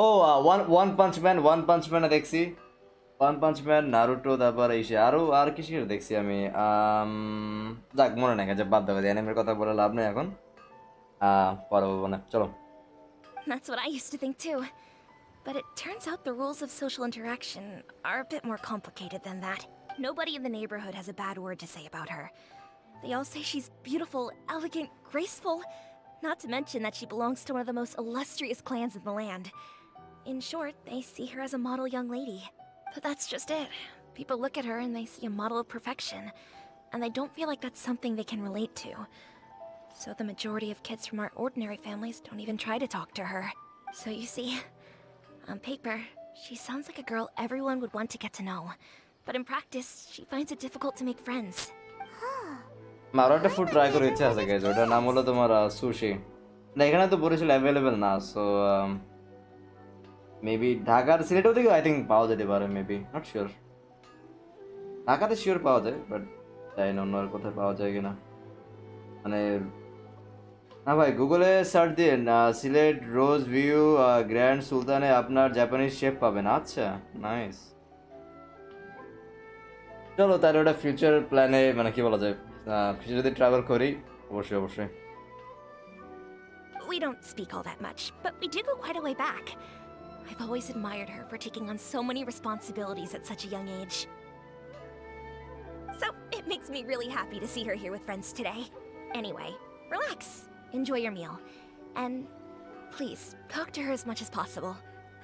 ও ওয়ান পাঞ্চ ম্যানে দেখছি ওয়ান পাঞ্চ ম্যান নারুটো তারপর এসে আর কিছু দেখছি আমি যাক মনে নাই যে বাদ দেওয়া অ্যানিমের কথা বলে লাভ নেই এখন পরে বলবো না চলো That's what I used to think too. But it turns out the rules of social interaction are a bit more complicated than that. Nobody in the neighborhood has a bad word to say about her. They all say she's beautiful, elegant, graceful, not to mention that she belongs to one of the most illustrious clans in the land. In short, they see her as a model young lady. But that's just it. People look at her and they see a model of perfection, and they don't feel like that's something they can relate to. So the majority of kids from our ordinary families don't even try to talk to her. So you see, on paper, she sounds like a girl everyone would want to get to know. But in practice, she finds it difficult to make friends. আরও একটা food try করে ইচ্ছা আছে guys ওটার নাম হলো তোমার sushi না এখানে তো বরিশাল অ্যাভেলেবেল না সো মেবি ঢাকার সিলেটেও থেকে আই থিঙ্ক পাওয়া যেতে পারে মেবি নট শিওর ঢাকাতে শিওর পাওয়া যায় বাট জানি না অন্য আর কোথায় পাওয়া যায় কিনা মানে না ভাই গুগলে সার্চ দিন সিলেট রোজ ভিউ গ্র্যান্ড সুলতানে আপনার জাপানিজ শেফ পাবেন আচ্ছা নাইস চলো তাহলে ওটা ফিউচার প্ল্যানে মানে কি বলা যায় ফিউচার যদি ট্রাভেল করি অবশ্যই We don't speak all that much, but we do go quite a way back. I've always admired her for taking on so many responsibilities at such a young age. So it makes me really happy to see her here with friends today. Anyway, relax, enjoy your meal, and please talk to her as much as possible.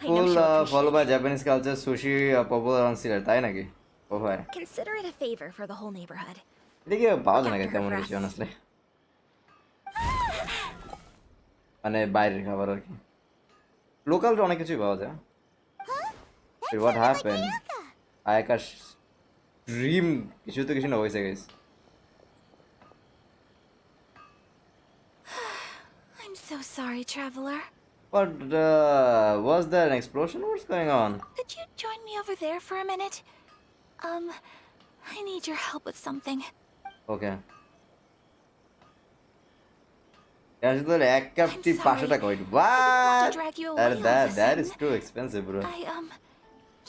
I know she'll appreciate follow by Japanese culture sushi popular on Silet তাই নাকি ও ভাই Consider it a favor for the whole neighborhood. এদিকে পাওয়া যায় না তেমন কিছু honestly মানে বাইরের খাবার আর কি লোকাল অনেক কিছুই পাওয়া যায় what happened আয়াকাশ ড্রিম কিছু না হয়েছে guys I'm so sorry, traveler. But was there an explosion? What's going on? Could you join me over there for a minute? I need your help with something. Okay. এক cup টি 500 টাকা হইল what that is too expensive bro I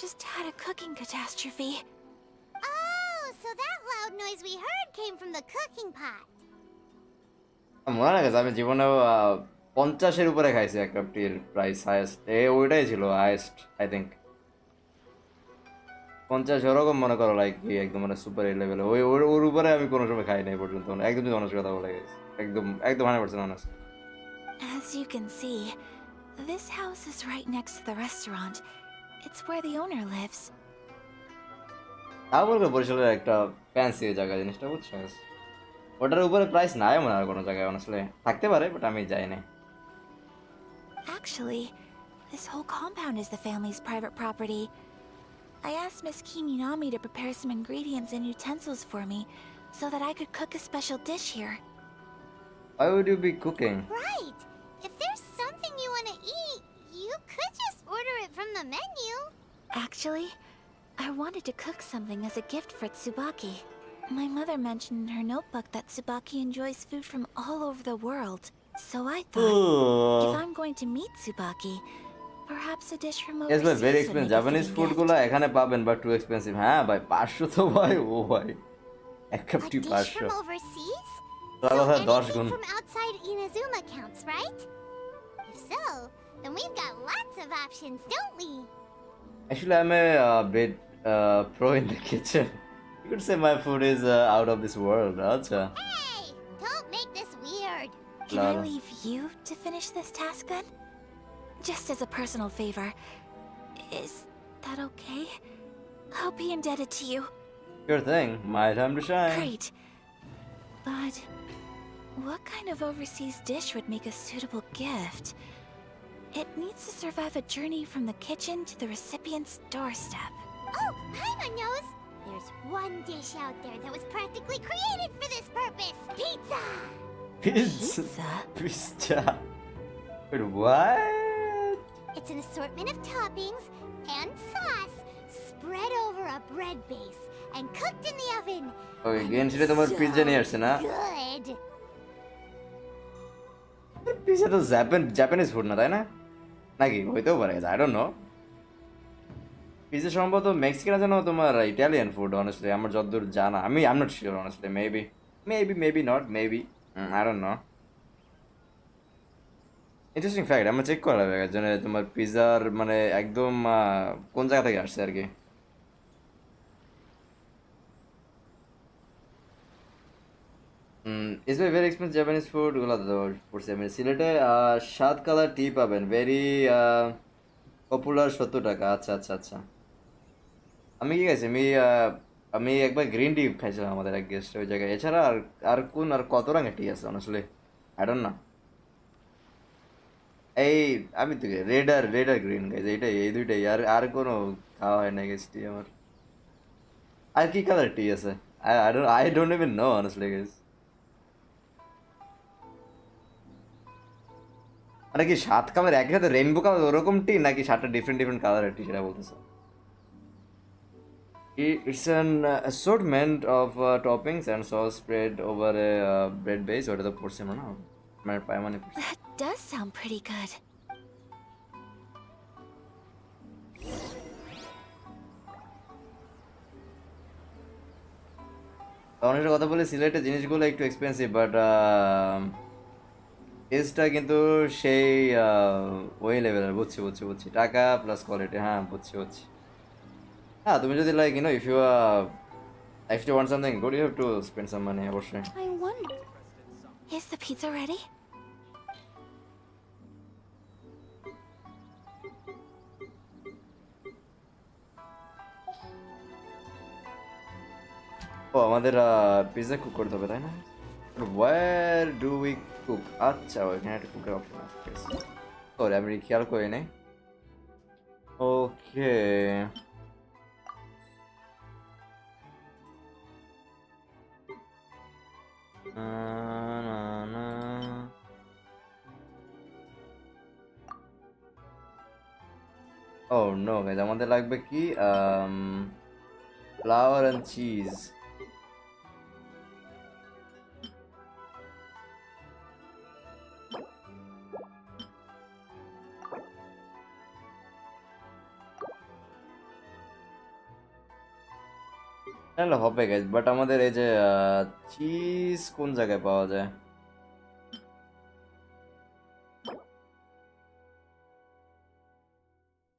just had a cooking catastrophe. Oh, so that loud noise we heard came from the cooking pot. মনে না গেছে আমি জীবনে 50 এর উপরে খাইছি এক কাপ টির প্রাইস হাইয়েস্ট ওইটাই ছিল হাইয়েস্ট আই থিঙ্ক 50 ওরকম মনে করো লাইক একদম মানে সুপার এই লেভেলে ওর উপরে আমি কোনো সময় খাই নাই পর্যন্ত একদম অনেস্ট কথা বলে গেছি একদম 100% honest. As you can see, this house is right next to the restaurant. It's where the owner lives. তাও বলবো বরিশালের একটা ফ্যান্সি জায়গা জিনিসটা বুঝছো ওটার উপরে প্রাইস নাই মনে হয় কোনো জায়গায় honestly থাকতে পারে বাট আমি যাই না Actually, this whole compound is the family's private property. I asked Miss Kininami to prepare some ingredients and utensils for me so that I could cook a special dish here. Why would you be cooking? Right. If there's something you want to eat, you could just order it from the menu. Actually, I wanted to cook something as a gift for Tsubaki. My mother mentioned in her notebook that Tsubaki enjoys food from all over the world. So I thought, if I'm going to meet Tsubaki, perhaps a dish from Yes ভাই, overseas very would expensive. make a Japanese fitting food gift. গুলো এখানে পাবেন, but too expensive. হ্যাঁ ভাই, 500 তো ভাই, ও ভাই, এক cup A T dish 500 from overseas? তার So কথা 10 anything গুণ। from outside Inazuma counts, right? If so, then we've got lots of options, don't we? Actually, I'm a bit pro in the kitchen. You could say my food is out of this world. আচ্ছা। Hey, don't make this weird. Can I Lara. leave you to finish this task then? Just as a personal favor. Is that okay? I'll be indebted to you. Sure thing. My time to shine. Great. But what kind of overseas dish would make a suitable gift? It needs to survive a journey from the kitchen to the recipient's doorstep. Oh, Paimon knows. There's one dish out there that was practically created for this purpose. Pizza! Pizza. Pizza. Wait, what? It's an assortment of toppings and sauce spread over a bread base and cooked in the oven. Okay, And Genshin it's তোমার pizza নিয়ে so আসছে না? good. Pizza তো Japanese food না, তাই না? নাকি হইতেও পারে, আই ডোন্ট নো। পিজ্জা সম্ভবত মেক্সিকান আছে না তোমার ইটালিয়ান ফুড, অনেস্টলি আমার যতদূর জানা। I am not sure honestly, maybe not, maybe I don't know. Interesting fact, আমার চেক করা লাগবে একজনে তোমার পিজার মানে একদম কোন জায়গা থেকে আসছে আর কি। Is my very expensive Japanese food গুলো তো পড়ছি আমি। সিলেটে 7 কালার টি পাবেন, ভেরি পপুলার, 70 টাকা। আচ্ছা আচ্ছা আচ্ছা। আমি কি খাইছি, আমি একবার গ্রিন টি খাইছিলাম আমাদের এক গেস্ট ওই জায়গায়। এছাড়া আর কত রঙের টি আছে অনেস্টলি আই ডোন্ট নো। এই আমি তো রেড আর গ্রিন গাইজ, এই দুইটাই। আর কোনো খাওয়া হয় না গেছ টি আমার। আর কি কালার টি আছে I don't even know honestly guys. মানে কি 7 কালার একই সাথে রেইনবো কালার ওরকম টি, নাকি 7টা ডিফারেন্ট কালারের টি সেটা বলতেছে? It's an assortment of toppings and sauce spread over a bread base. ওটা তো পড়ছে না, মানে পায়মানে পড়ছে। That does sound pretty good. অনেকটা কথা বলে সিলেটের জিনিসগুলো একটু এক্সপেন্সিভ, বাট টেস্টটা কিন্তু সেই ওই লেভেলের। বুঝছি টাকা প্লাস কোয়ালিটি, হ্যাঁ বুঝছি। হ্যাঁ তুমি যদি like if you want something good, you have to spend some money অবশ্যই। I wonder. Is the pizza ready? ও আমাদের পিৎজা কুক করতে হবে তাই না? Where do we cook? আচ্ছা ওইখানে একটা কুকের অপশন আছে। সরি আমি খেয়াল করি নাই। ওকে ও নো গাইজ, আমাদের লাগবে কি ফ্লাওয়ার এন্ড চিজ। তাহলে হবে গাইজ, বাট আমাদের এই যে চিজ কোন জায়গায় পাওয়া যায়?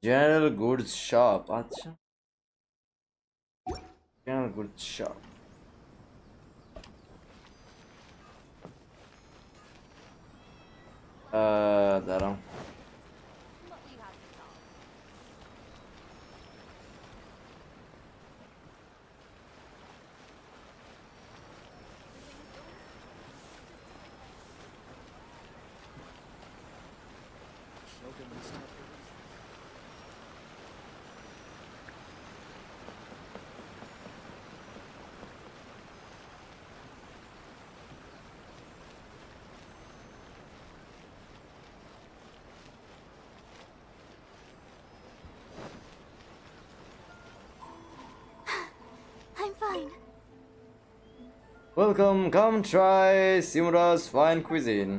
General goods shop. আচ্ছা জেনারেল গুডস শপ। দাঁড়াও, Welcome, come try Simura's fine cuisine.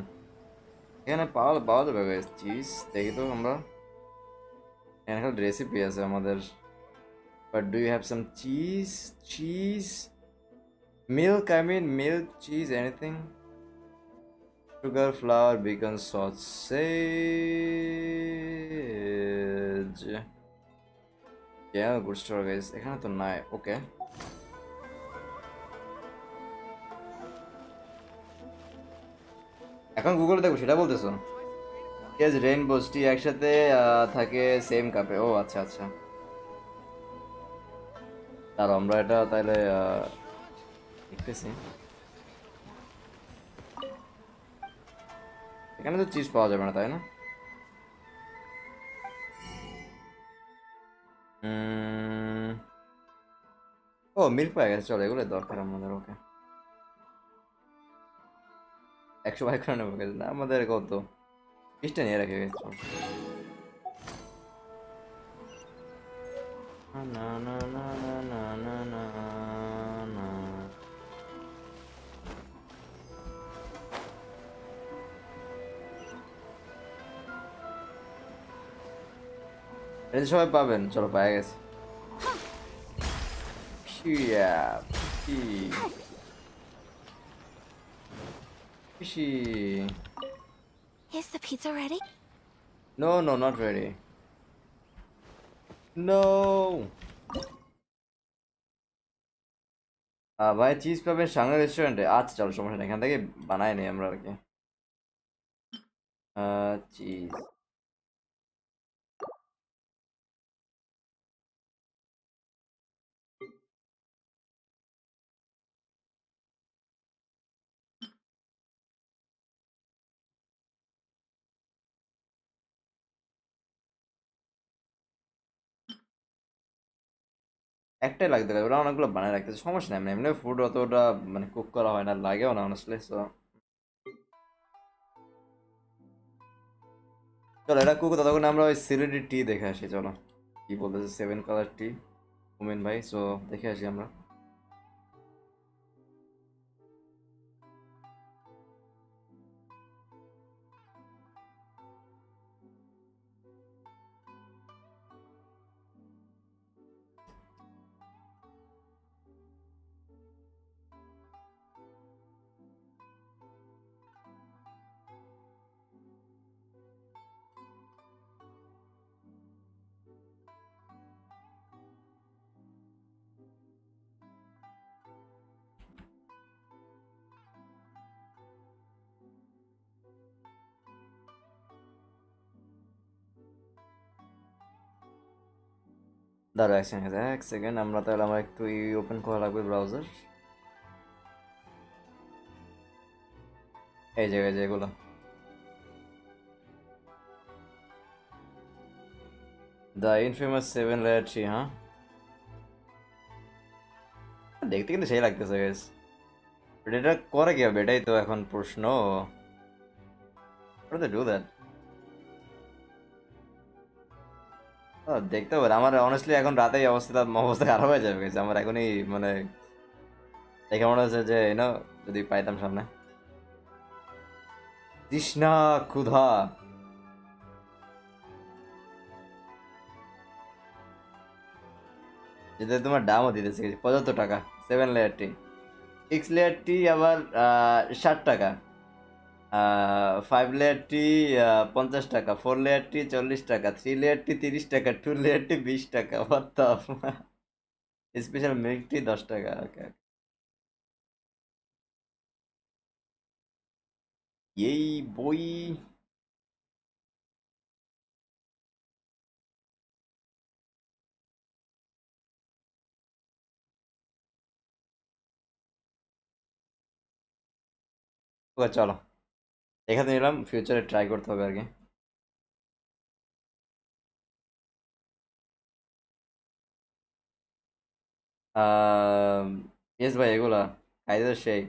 এখানে পাওয়া যাবে guys, চিজ দেখি তো আমরা। এখানে রেসিপি আছে আমাদের। But do you have some cheese? Cheese? Milk, I mean milk, cheese, anything? Sugar, flour, bacon, sausage. Yeah, good store guys. এখানে তো নাই, okay. এখন গুগলে দেখো সেটা বলতেছো? Yes, রেইনবো টি একসাথে থাকে সেম কাপে। ও আচ্ছা আচ্ছা। আর আমরা এটা তাহলে দেখতেছি। এখানে তো চিজ পাওয়া যাবে না তাই না? ও মিল্ক পাওয়া গেছে, চলো এগুলো দরকার আমাদের। ওকে 100 বাইক করে নেবো না আমাদের, কত চিজটা নিয়ে রেখে গেছে। না না না না না না না না। এটা সবাই পাবেন, চলো পাওয়া গেছে। Is the pizza ready? No, no, not ready. No. ভাই চিজ পাবেন সাংহাই রেস্টুরেন্টে। আচ্ছা চলো সমস্যা নেই, এখান থেকে বানাই নি আমরা আর কি। চিজ একটাই লাগতে পারে, ওরা অনেকগুলো বানায় রাখতেছে, সমস্যা নেই। এমনি ফুড অতটা মানে কুক করা হয় না, লাগেও না অনেস্টলি। সো চলো এটা কুক, ততক্ষণ আমরা ওই সিলেটি টি দেখে আসি। চলো কি বলতেছে 7 কালার টি উমেন ভাই, সো দেখে আসি আমরা। দাঁড়া এক সেকেন্ড, আমরা তাহলে আমার একটু ওপেন করা লাগবে ব্রাউজার। এই জায়গায় যেগুলো দ্য ইনফেমাস 7 লেয়ার ট্রি। হ্যাঁ দেখতে কিন্তু সেই লাগতেছে গাইস। এটা করে কি হবে, এটাই তো এখন প্রশ্ন। How do they do that? দেখতে পারে। আমার অনেস্টলি এখন রাতেই অবস্থা খারাপ হয়ে যাবে গেছে আমার এখনই, মানে দেখে মনে হচ্ছে যে যদি পাইতাম সামনে। তৃষ্ণা ক্ষুধা। যেটা তোমার দামও দিতেছে 75 টাকা 7 লেয়ার টি। 6 লেয়ার টি আবার 60 টাকা। 5 লেয়ার টি 50 টাকা। 4 লেয়ার টি 40 টাকা। 3 লেয়ার টি 30 টাকা। 2 লেয়ার টি 20 টাকা। স্পেশাল মিল্ক টি 10 টাকা। ওকে এই বই। ওকে চলো এখানে নিলাম, ফিউচারে ট্রাই করতে হবে আর কি। ইয়েস ভাই, এগুলা খাইতে সেই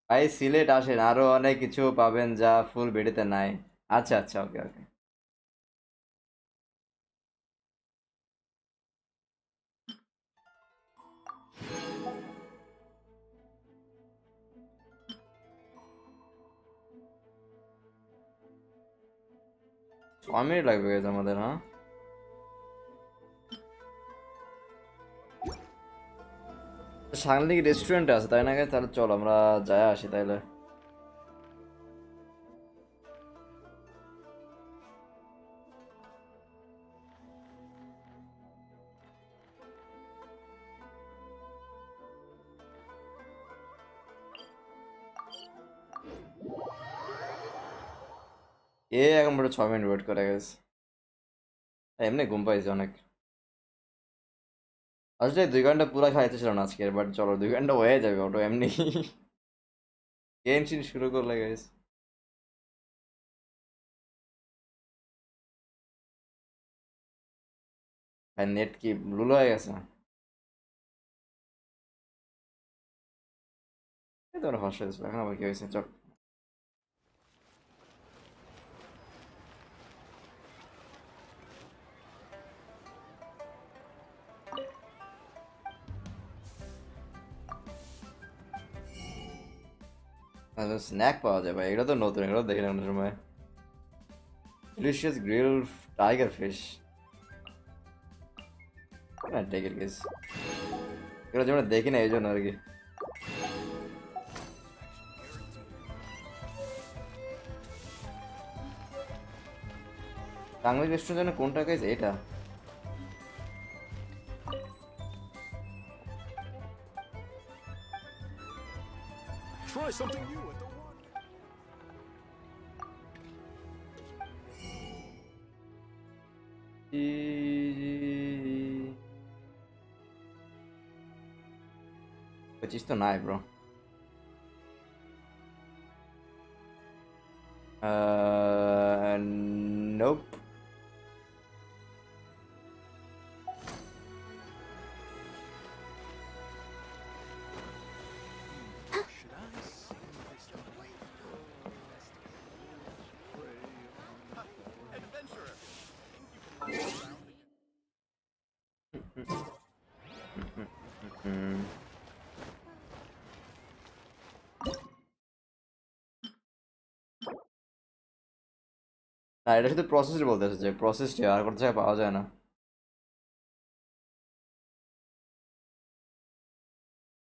ভাই। সিলেট আসেন, আরো অনেক কিছু পাবেন যা ফুল বেডিতে নাই। আচ্ছা আচ্ছা, ওকে ওকে। 6 মিনিট লাগবে guys আমাদের, হ্যাঁ? সামনে দিকে রেস্টুরেন্ট আছে তাই না guys? তাহলে চলো আমরা যাই আসি তাইলে। এখন বড় 6 মিনিট ওয়েট করে গেছে। এমনি ঘুম পাইছে অনেক। আসলে 2 ঘন্টা পুরো খাইতে ছিল না আজকে, বাট চলো 2 ঘন্টা হয়ে যাবে অটো এমনি। গেমশিন শুরু করলে গাইস। আর নেট কি লুলো হয়ে গেছে? এই তো ফার্স্ট হয়েছিল, এখন আবার কি হয়েছে? চল স্ন্যাক পাওয়া যায় ভাই, এটা তো নতুন, এগুলো দেখি না কোনো সময়। Delicious grill tiger fish, take it guys. এগুলো যেমন দেখি না এই জন্য আর কি। বাংলা রেস্টুরেন্ট যেন কোনটা গাইস? এটা Try something new at the one. पच्चीस तो ना है ब्रो। Nope. না এটা শুধু প্রসেসর বলতে আছে, যে প্রসেসটি আর কোনো জায়গায় পাওয়া যায় না।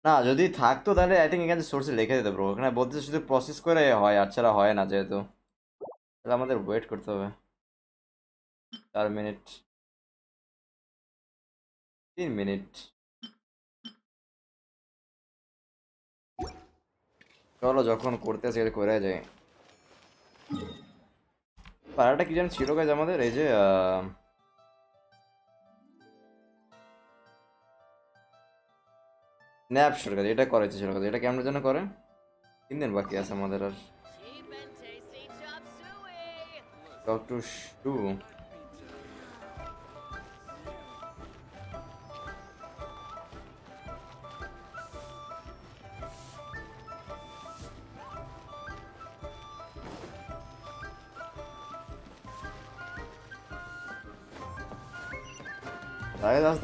না যদি থাকতো তাহলে আই থিঙ্ক এখানে সোর্সে লিখে দিতে ব্রো, এখানে বলতে শুধু প্রসেস করে হয়, আর ছাড়া হয় না যেহেতু। তাহলে আমাদের ওয়েট করতে হবে 4 মিনিট, 3 মিনিট। চলো যখন করতেছে করে যায়। পাড়াটা কি যেন ছিল গাইজ আমাদের, এই যে স্ন্যাপশট কাজ, এটা করেছে ছিল কাজ, এটা কেমন যেন করে। 3 দিন বাকি আছে আমাদের আর। টক টু শু,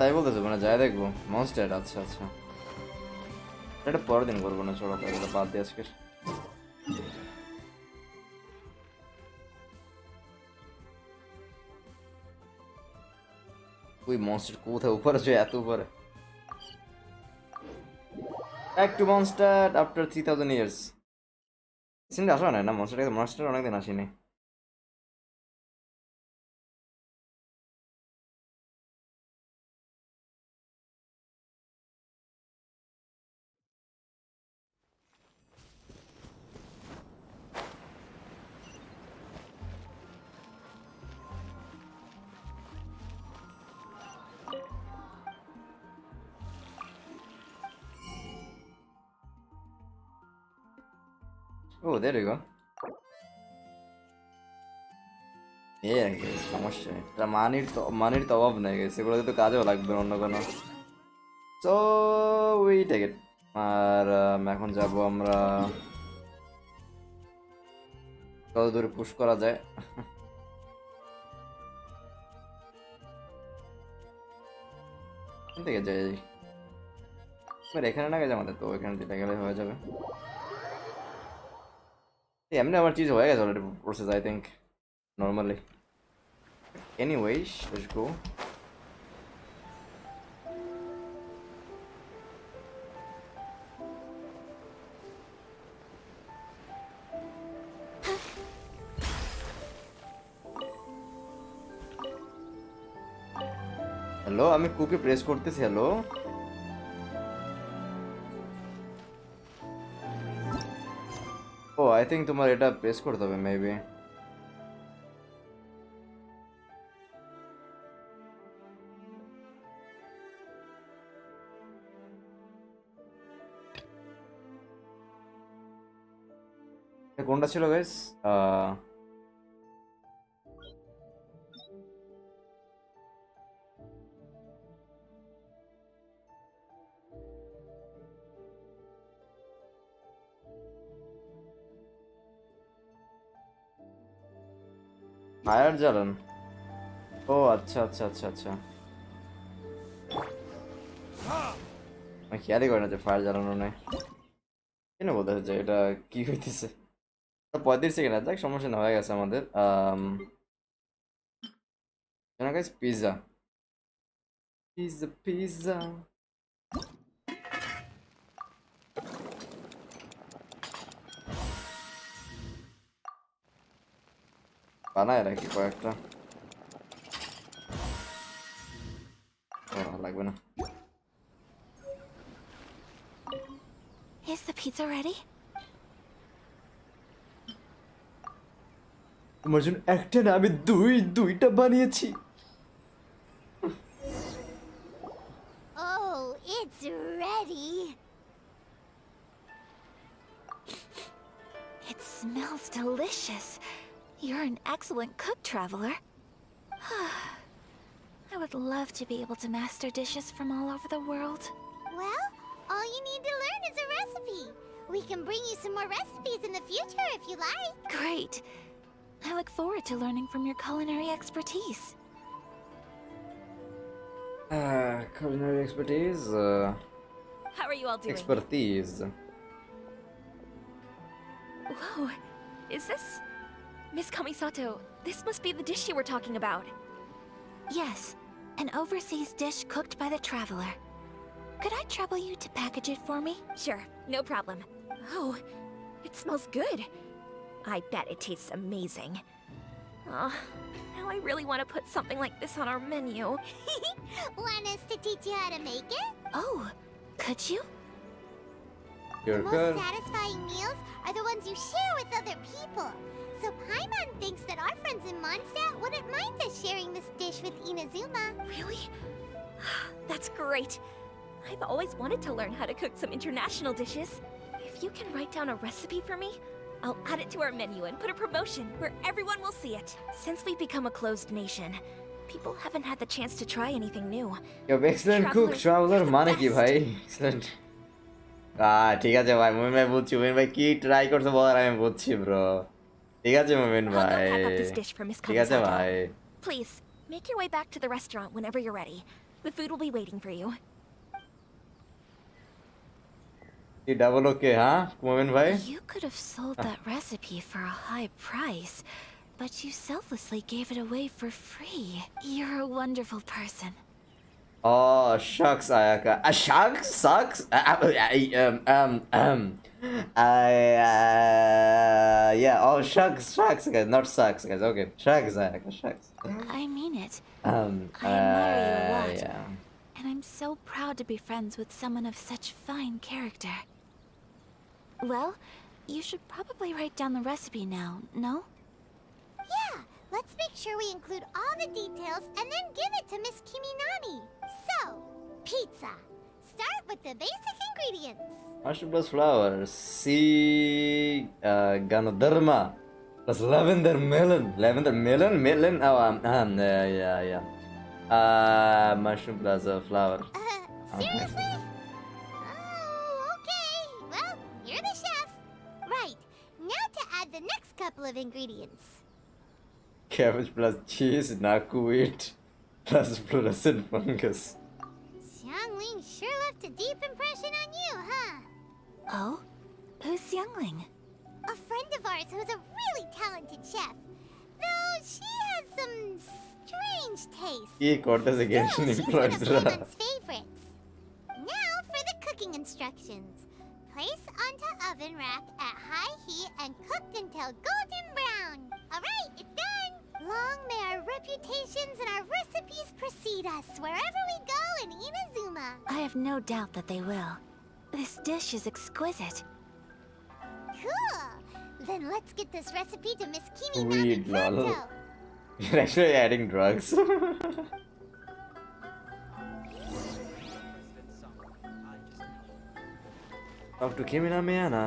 তাই বলতেছে মানে যাই দেখবো মনস্টার। আচ্ছা আচ্ছা, এটা পরের দিন করবো না, চলো এটা বাদ দিয়ে আজকের। ওই মনস্টার কোথায় উপরে আছে? এত উপরে। Back to monster after 3000 years. সিনটা আসা না মনস্টার অনেকদিন আসেনি। ও there you go. সমস্যা নেই, এটা মানির তো অভাব নেই, সেগুলো তো কাজেও লাগবে অন্য কোনো। So we take it. আর এখন যাব আমরা কত দূরে পুশ করা যায়। এখান থেকে যাই, এখানে না গেছে আমাদের, তো এখানে দিতে গেলে হয়ে যাবে। এমনি আমার চিজ হয়ে গেছে already process I think normally. Anyways, let's go. Hello, আমি কুকে প্রেস করতেছি। হ্যালো, ও আই থিঙ্ক তোমার এটা প্রেস করতে হবে মেবি। কোনটা ছিল গাইস? ফায়ার জ্বালান। ও আচ্ছা আচ্ছা আচ্ছা আচ্ছা, আমি খেয়ালই করি না যে ফায়ার জ্বালানো নেই। কেন বলতে হচ্ছে এটা কি হইতেছে? 35 সেকেন্ড আছে, যাক সমস্যা না, হয়ে গেছে আমাদের। Guys pizza pizza pizza. বানায় রাখি কয়েকটা, লাগবে না। Is the pizza ready? তোমার জন্য একটা না, আমি দুইটা বানিয়েছি। Oh, it's ready. It smells delicious. You're an excellent cook, traveler. I would love to be able to master dishes from all over the world. Well, all you need to learn is a recipe. We can bring you some more recipes in the future if you like. Great. I look forward to learning from your culinary expertise. Culinary expertise. How are you all doing? Expertise. Whoa, is this... Miss Kamisato, this must be the dish you were talking about. Yes, an overseas dish cooked by the traveler. Could I trouble you to package it for me? Sure, no problem. Oh, it smells good. I bet it tastes amazing. Now I really want to put something like this on our menu. Want us to teach you how to make it? Oh, could you? You're The good. most satisfying meals are the ones you share with other people. So Paimon thinks that our friends in Mondstadt wouldn't mind us sharing this dish with Inazuma. Really? That's great. I've always wanted to learn how to cook some international dishes. If you can write down a recipe for me, I'll add it to our menu and put a promotion where everyone will see it. Since we've become a closed nation, people haven't had the chance to try anything new. You're excellent cook, traveler. মানে কি ভাই? Excellent. ঠিক আছে ভাই, মুমিন ভাই বুঝছি। মুমিন ভাই কি ট্রাই করছে বলার আমি বুঝছি ব্রো। ঠিক আছে মুমিন I'll go ভাই, pack up this dish for Miss ঠিক আছে Kamisato. ভাই। Please, make your way back to the restaurant whenever you're ready. The food will be waiting for you. কি ডাবল ওকে হ্যাঁ মুমিন ভাই? You could have sold that recipe for a high price, but you selflessly gave it away for free. You're a wonderful person. Oh shucks Ayaka. Shucks sucks. Yeah. Oh shucks guys, not sucks guys. Okay, shucks Ayaka, shucks. I mean it. I admire you a lot. Yeah. And I'm so proud to be friends with someone of such fine character. Well, you should probably write down the recipe now, no? Yeah, let's make sure we include all the details and then give it to Miss Kiminami. So, pizza. Start with the basic ingredients. Mushroom plus flour. Ganoderma plus lavender melon. Lavender melon? Melon? Oh, yeah. Mushroom plus flour. Seriously? Oh, okay. Well, you're the chef. Right, now to add the next couple of ingredients. Cabbage plus cheese, naku wheat plus fluorescent fungus. Xiangling sure left a deep impression on you, huh? Oh? Who's Youngling? A friend of ours who's a really talented chef. Though she has some strange taste. কি করতেছে Still, Genshin she's one of এমপ্লয়িজরা? Paimon's favorites. Now for the cooking instructions. Place onto oven rack at high heat and cooked until golden brown. Alright, it's done! Long may our reputations and our recipes precede us wherever we go in Inazuma. I have no doubt that they will. This dish is exquisite. Cool! Then let's get this recipe to Miss Kimi Sweet, lol. pronto. You're actually adding drugs. Talk to Kimi na Miana.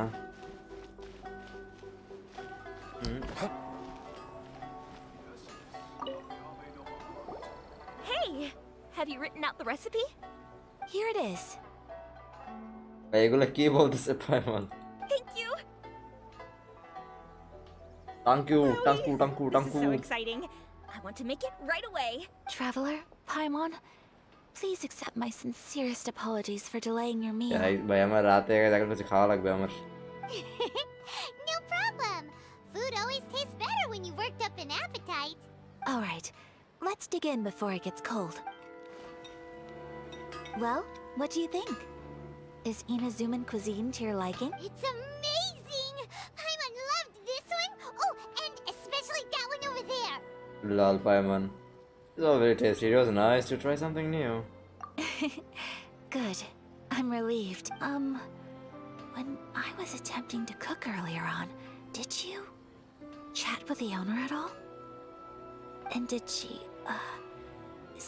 Hey! Have you written out the recipe? Here it is. ভাই এগুলো কি বলতেছে পাইমন? Thank you! Thank you, thank you, thank you, thank This is so you. exciting. I want to make it right away. Traveler, Paimon, please accept my sincerest apologies for delaying your meal. ভাই আমার রাতে জায়গার কাছে খাওয়া লাগবে আমার। No problem. Food always tastes better when you've worked up an appetite. All right, let's dig in before it gets cold. Well, what do you think? Is Inazuman cuisine to your liking? It's amazing! Paimon loved this one. Oh, and especially that one over there. Lol, Paimon. It's all very tasty. It was nice to try something new. Good. I'm relieved. When I was attempting to cook earlier on, did you chat with the owner at all? And did she,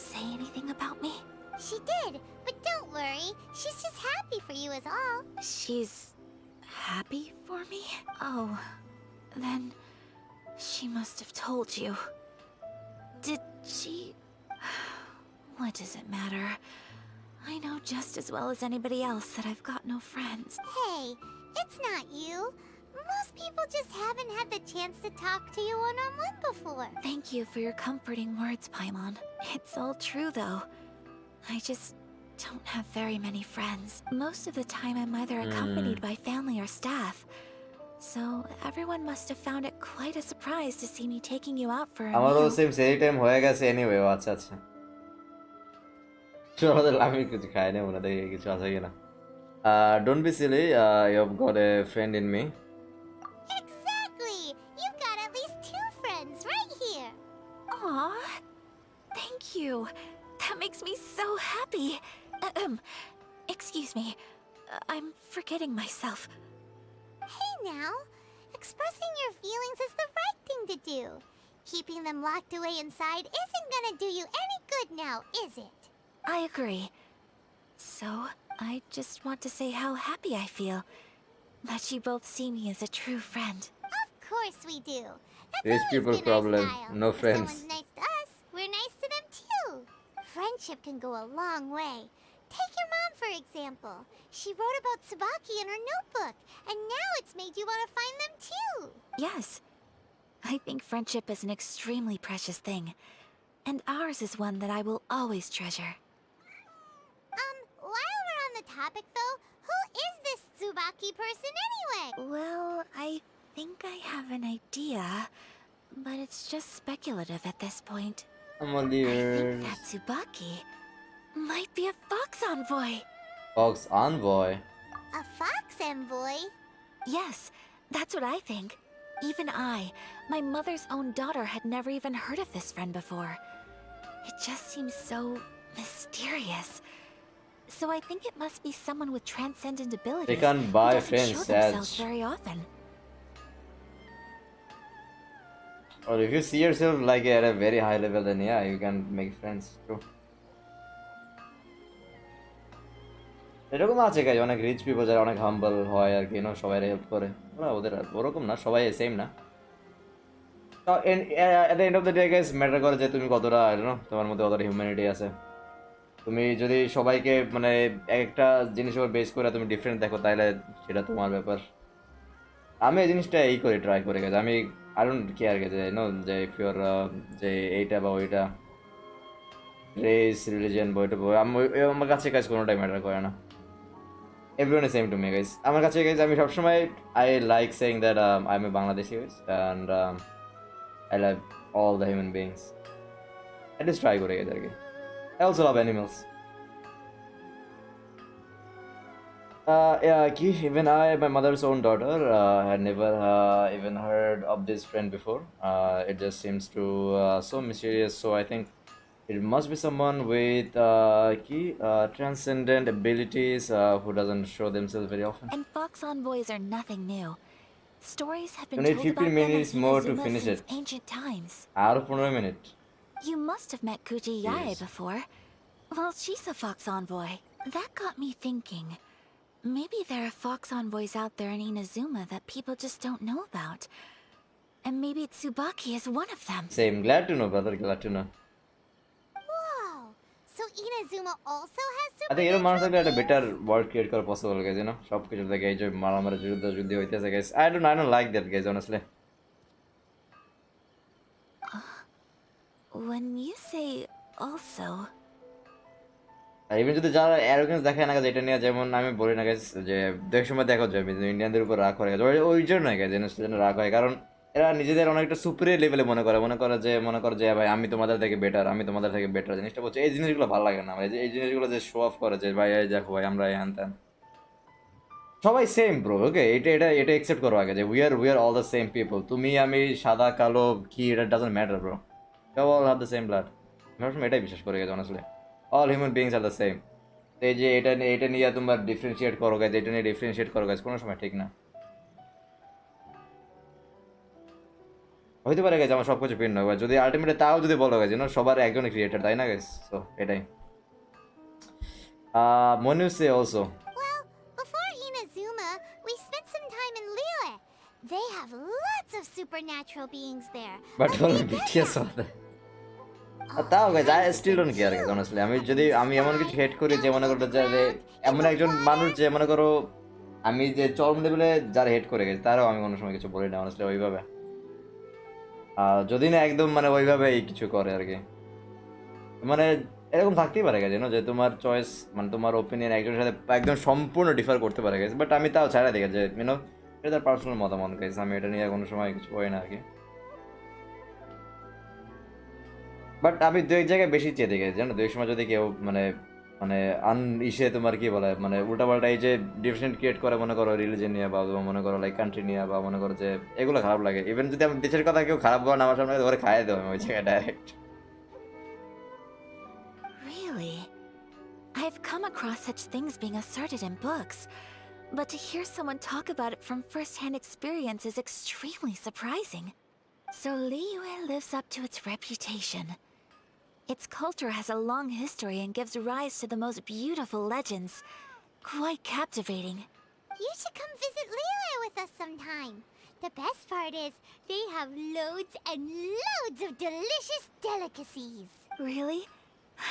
say anything about me? She did, but don't worry. She's just happy for you is all. She's happy for me? Oh, then she must have told you. Did she... What does it matter? I know just as well as anybody else that I've got no friends. Hey, it's not you. Most people just haven't had the chance to talk to you one-on-one before. Thank you for your comforting words, Paimon. It's all true, though. I just don't have very many friends. Most of the time I'm either accompanied by family or staff. So everyone must have found it quite a surprise to see me taking you out for a আমারও meal. Same সেই time হয়ে গেছে anyway আচ্ছা আচ্ছা আমাদের আমি কিছু খাই না ওনাদের কিছু আছে কিনা don't be silly you have got a friend in me Exactly! You've got at least 2 friends right here. Aw, thank you. That makes me so happy. Excuse me. I'm forgetting myself. Hey now, expressing your feelings is the right thing to do. Keeping them locked away inside isn't gonna do you any good now, is it? I agree. So, I just want to say how happy I feel that you both see me as a true friend. Of course we do. That's Rich always people been our problem, style. no If friends. someone's nice to us, we're nice to them too. Friendship can go a long way. Take your mom, for example. She wrote about Tsubaki in her notebook, and now it's made you want to find them too. Yes. I think friendship is an extremely precious thing. And ours is one that I will always treasure. While we're on the topic though, who is this Tsubaki person anyway? Well, I think I have an idea, but it's just speculative at this point. I'm all I think ears. that Tsubaki might be a fox envoy. Fox Envoy. A fox envoy? Yes, that's what I think. Even I, my mother's own daughter, had never even heard of this friend before. It just seems so mysterious. So I think it must be someone with transcendent abilities. They can't who buy doesn't friends, show themselves Saj. very often. Or if you see yourself like at a very high level, then yeah, you can make friends. True. এরকম আছে guys অনেক rich people যারা অনেক হাম্বল হয় আর কি সবাই help করে না ওদের ওরকম না সবাই সেম না at the end of the day guys matter করে যে তুমি কতটা তোমার মধ্যে কতটা হিউম্যানিটি আছে তুমি যদি সবাইকে মানে এক একটা জিনিসের উপর বেস করে তুমি ডিফারেন্ট দেখো তাহলে সেটা তোমার ব্যাপার আমি এই জিনিসটা এই করে ট্রাই করে গেছি আমি আই ডোন্ট কেয়ার গেছে যে ইফ ইউর যে এইটা বা ওইটা রেস রিলিজিয়ন বা ওইটা আমার কাছে কাজ কোনোটাই ম্যাটার করে না everyone is same to me guys আমার কাছে guys আমি সবসময় I like saying that I'm a Bangladeshi guys and I love all the human beings. At least try করে গেছে আর কি. I also love animals. Yeah, even I, my mother's own daughter, had never even heard of this friend before. It just seems to so mysterious. So I think it must be someone with transcendent abilities who doesn't show themselves very often. And fox envoys are nothing new. Stories have been You need told 15 about them minutes in more to Inazuma finish since it. ancient times. R 15 minute. You must have met Kuji Yae Yes. before. Well, she's a fox envoy. That got me thinking. Maybe there are fox envoys out there in Inazuma that people just don't know about. And maybe Tsubaki is one of them. Same. Glad to know, brother. Glad to know. Whoa! So Inazuma also has I think এরকম মানুষ থাকলে supernatural একটা better world create করা possible guys, you know, সব কিছু থেকে এই যে মারামারি যুদ্ধ হইতেছে guys. I don't like that guys, honestly. When you say also, even যদি যারা অ্যারোগেন্স দেখায় না গাইজ, এটা নিয়ে যেমন আমি বলি না গাইজ যে দেখ সময় দেখা যায় ইন্ডিয়ানদের উপর রাগ করে গেছে, ওই জন্য গাইজ জন্য রাগ হয়, কারণ এরা নিজেদের অনেকটা সুপিরিয়র লেভেলে মনে করে যে ভাই আমি তোমাদের থেকে বেটার জিনিসটা বলছে. এই জিনিসগুলো ভালো লাগে না ভাই, এই জিনিসগুলো যে শো অফ করে যে ভাই এই দেখো ভাই আমরা হ্যান ত্যান, সবাই সেম ব্রো. ওকে, এটা একসেপ্ট করো আগে যে we are all the same people. তুমি আমি সাদা কালো কি, এটা doesn't matter bro. We all have the same blood. আমি এটাই বিশ্বাস করে গেছি honestly. All human beings are the same. এই যে এটা নিয়ে তোমরা ডিফারেন্সিয়েট করো গাইজ, এটা নিয়ে ডিফারেন্সিয়েট করো গাইজ, কোনো সময় ঠিক না. হইতে পারে গাইজ আমার সব কিছু ভিন্ন, যদি আলটিমেটলি তাও যদি বলো গাইজ, সবার একজনই ক্রিয়েটার, তাই না গাইজ? সো এটাই. Monu say also. Well, before Inazuma, we spent some time in Liyue. They have lots of supernatural beings there. But Like only the BTS Adventure. are there. তাও guys I still don't care guys, honestly. আমি এমন কিছু হেট করি যে মনে করো যে এমন একজন মানুষ যে মনে করো আমি যে চরম লেভেলে যারা হেট করে গেছে তারাও আমি কোনো সময় কিছু বলি না honestly ওইভাবে. যদি না একদম মানে ওইভাবেই কিছু করে আর কি, মানে এরকম থাকতেই পারে গেছে যে তোমার চয়েস মানে তোমার ওপিনিয়ন একজনের সাথে একদম সম্পূর্ণ ডিফার করতে পারে গেছে, বাট আমি তাও ছাড়া দেখে যে এটা তার পার্সোনাল মতামত গেছে, আমি এটা নিয়ে কোনো সময় কিছু বলি না আর কি. বাট আমি দু এক জায়গায় বেশি চেয়ে দেখেছি জানো, দু এক সময় যদি কেউ মানে ইসে তোমার কি বলে মানে উল্টাপাল্টা এই যে ডিফারেন্ট ক্রিয়েট করে মনে করো রিলিজন নিয়ে বা মনে করো লাইক কান্ট্রি নিয়ে বা মনে করো যে এগুলো খারাপ লাগে. ইভেন যদি আমার দেশের কথা কেউ খারাপ বলেন আমার সামনে ধরে খাইয়ে দেবো আমি ওই জায়গায় direct. really? I've come across such things being asserted in books, but to hear someone talk about it from first-hand experience is extremely surprising. So Liyue lives up to its reputation. Its culture has a long history and gives rise to the most beautiful legends. Quite captivating. You should come visit Liyue with us sometime. The best part is, they have loads and loads of delicious delicacies. Really?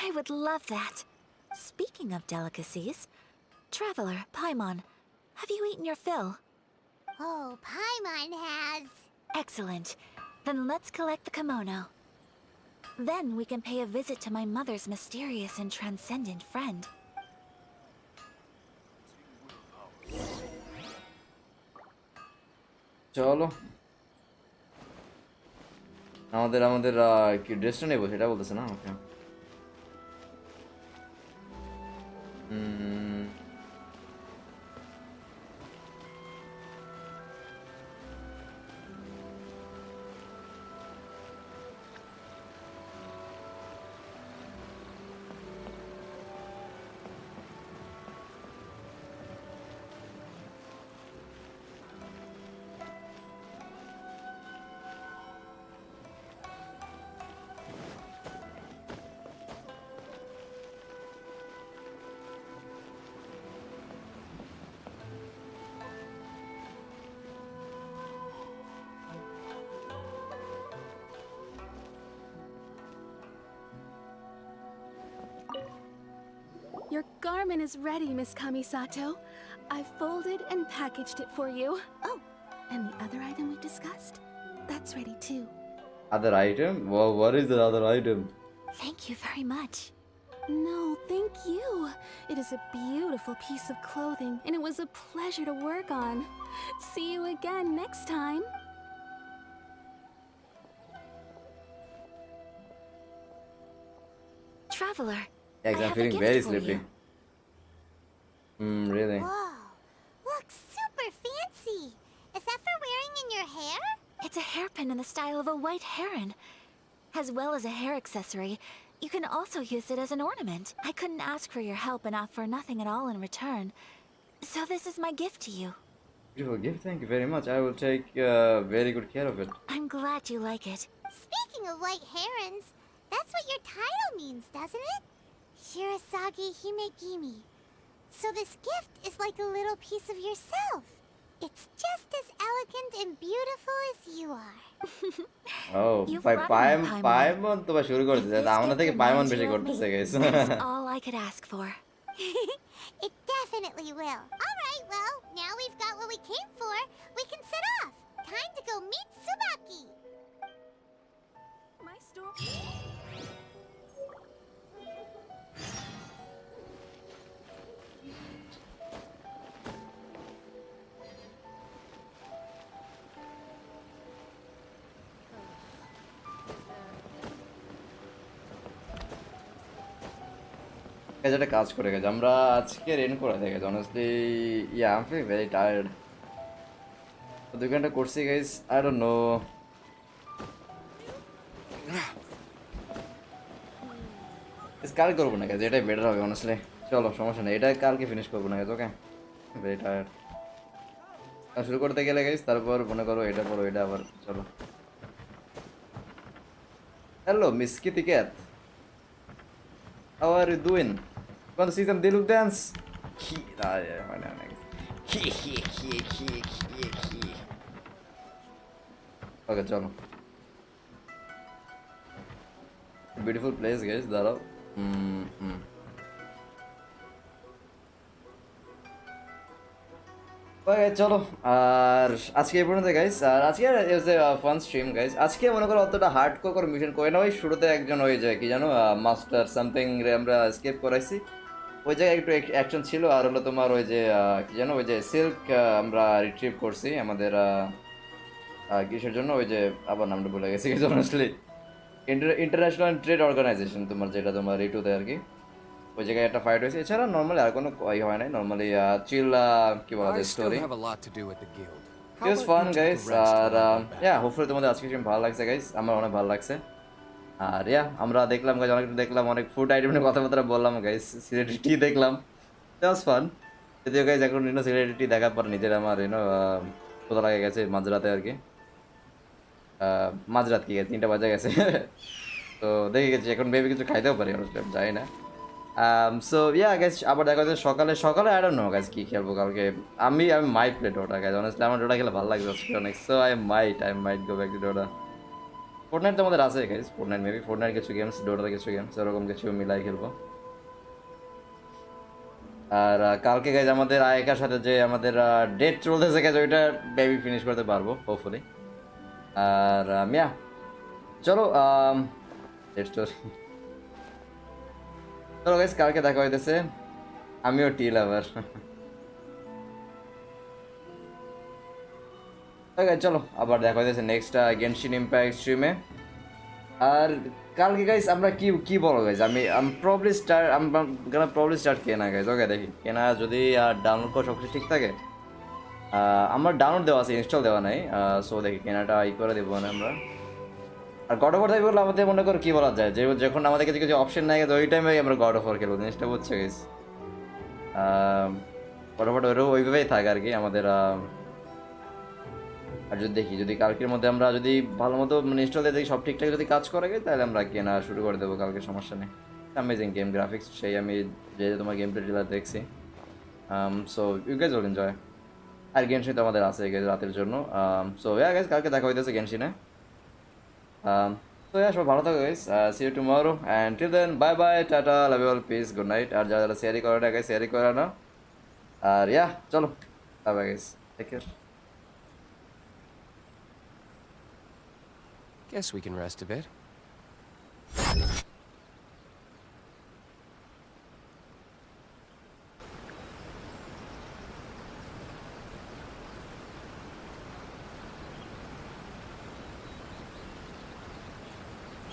I would love that. Speaking of delicacies, Traveler, Paimon, have you eaten your fill? Oh, Paimon has. Excellent. Then let's collect the kimono. Then we can pay a visit to my mother's mysterious and transcendent friend. চলো আমাদের কি ড্রেসটা নেবো সেটা বলতেছে না. ওকে Your garment is ready, Miss Kamisato. I've folded and packaged it for you. Oh, and the other item we discussed? That's ready too. other item? Wow, what is the other item? Thank you very much. No, thank you. It is a beautiful piece of clothing, and it was a pleasure to work on. See you again next time. traveler. Yeah, I I'm have a feeling gift very for sleepy. you. Really? Whoa. Looks super fancy. Is that for wearing in your hair? It's a hairpin in the style of a white heron. As well as a hair accessory, you can also use it as an ornament. I couldn't ask for your help and offer nothing at all in return. So this is my gift to you. Beautiful gift, thank you very much. I will take very good care of it. I'm glad you like it. Speaking of white herons, that's what your title means, doesn't it? Shirasagi Himegimi. So this gift is like a little piece of yourself. It's just as elegant and beautiful as you are. Oh, You've ভাই brought পায়ম me, Paimon. পায়মন তো শুরু করে If দিয়েছে this আমাদের gift থেকে পায়মন reminds বেশি you of me, করতেছে guys that's all I could ask for. It definitely will. All right, well, now we've got what we came for. We can set off. Time to go meet Tsubaki. My store. Guys একটা কাজ করে গেছে আমরা আজকে রেন করে দেখে honestly yeah I am feeling very tired 2 ঘন্টা করছি গাইস আই ডোন্ট নো কাল করবো না গাইস এটাই বেটার হবে অনেস্টলি চলো সমস্যা নেই এটা কালকে ফিনিশ করবো না গাইস ওকে ভেরি টায়ার্ড শুরু করতে গেলে গাইস তারপর মনে করো এটা পড়ো এটা আবার চলো hello miss Kitty cat How are you doing? Want to see some Diluc dance? Okay, chalo. Beautiful place, guys. Darao. Okay, চলো আর আজকে এই পর্যন্ত গাইস আর আজকে is a fun stream guys আজকে মনে করো অতটা হার্ডকোর করে মিশন করে না ওই শুরুতে একজন হয়ে যায় কি জানো মাস্টার সামথিং রে আমরা স্কেপ করাইছি ওই জায়গায় একটু অ্যাকশন ছিল আর হলো তোমার ওই যে কি জানো ওই যে সিল্ক আমরা রিট্রিভ করছি আমাদের কিসের জন্য ওই যে আবার নামটা ভুলে গেছি কিছু অনেস্টলি ইন্টারন্যাশনাল ট্রেড অর্গানাইজেশন তোমার যেটা তোমার রিটুতে আর কি ওই জায়গায় একটা ফাইট হয়েছে এছাড়া নর্মালি আর কোনো হয় নাই নর্মালি চিল কি বলা যায় স্টোরি ইটস ফান গাইস আর ইয়া হোপফুলি তোমাদের আজকে স্ট্রিম ভালো লাগছে গাইস আমার অনেক ভালো লাগছে আর ইয়া আমরা দেখলাম গাইস অনেক দেখলাম অনেক ফুড আইটেম নিয়ে কথাবার্তা বললাম গাইস সিলেটি টি দেখলাম দ্যাট ওয়াজ ফান যদিও গাইস এখন সিলেটি টি দেখার পর নিজের আমার কোথা লাগে গেছে মাঝরাতে আর কি মাঝরাত কি গেছে 3টা বাজে গেছে তো দেখে গেছি এখন বেবি কিছু খাইতেও পারি অনুষ্ঠান যাই না সো ইয়া গাইস আবার দেখা যাচ্ছে সকালে আই ডোন্ট নো গাইস কি খেলবো কালকে আমি মাইট প্লে ডোটা গাইস অনেস্টলি আমার ডোটা খেলে ভালো লাগছে আজকে অনেক so I might go back to ডোটা ফোর্টনাইট তো আমাদের আছে গাইস ফোর্টনাইট মেবি ফোর্টনাইট কিছু গেমস ডোটাতে কিছু গেমস এরকম কিছু মিলাই খেলবো আর কালকে গাইস আমাদের আয়েকার সাথে যে আমাদের ডেট চলতেছে গাইস ওইটা বেবি ফিনিশ করতে পারবো হোপফুলি আর ইয়া চলো ডেট স্টোরি চলো গাইস কালকে দেখা হইতেছে আমিও টি লাভার ওকে চলো আবার দেখা হইতেছে নেক্সট গেনশিন ইম্প্যাক্ট স্ট্রিমে আর কালকে গাইস আমরা কি বলো গাইস আমি প্রবলি স্টার্ট কেনা গাইস ওকে দেখি কেনা যদি ডাউনলোড করা সব কিছু ঠিক থাকে আমার ডাউনলোড দেওয়া আছে ইনস্টল দেওয়া নাই সো দেখি কেনাটা করে দেবো না আমরা আর গড অফ ওয়ার বললে আমাদের মনে করো কি বলা যায় যে যখন আমাদের কাছে কিছু অপশন নাই ওই টাইমে আমরা গড অফ ওয়ার খেলবো জিনিসটা বুঝছে গেছি গড অফ ওয়ার ওইভাবেই থাকে আর কি আমাদের আর যদি দেখি যদি কালকের মধ্যে আমরা যদি ভালো মতো ইনস্টল দিয়ে দেখি সব ঠিকঠাক যদি কাজ করে গেছে তাহলে আমরা কেনা শুরু করে দেবো কালকে সমস্যা নেই অ্যামেজিং গেম গ্রাফিক্স সেই আমি যে তোমার গেম প্লে ট্রেলার দেখছি so you guys will enjoy আর গেনশিন তো আমাদের আছে রাতের জন্য সো ইয়া গাইজ কালকে দেখা হইতেছে গেনশিনে তো সবাই ভালো থাকো guys see you tomorrow and till then bye bye tata love you all peace good night আর যারা শেয়ারই করে না গাইস শেয়ারই করে না আর ইয়া চলো bye bye guys take care Guess we can rest a bit.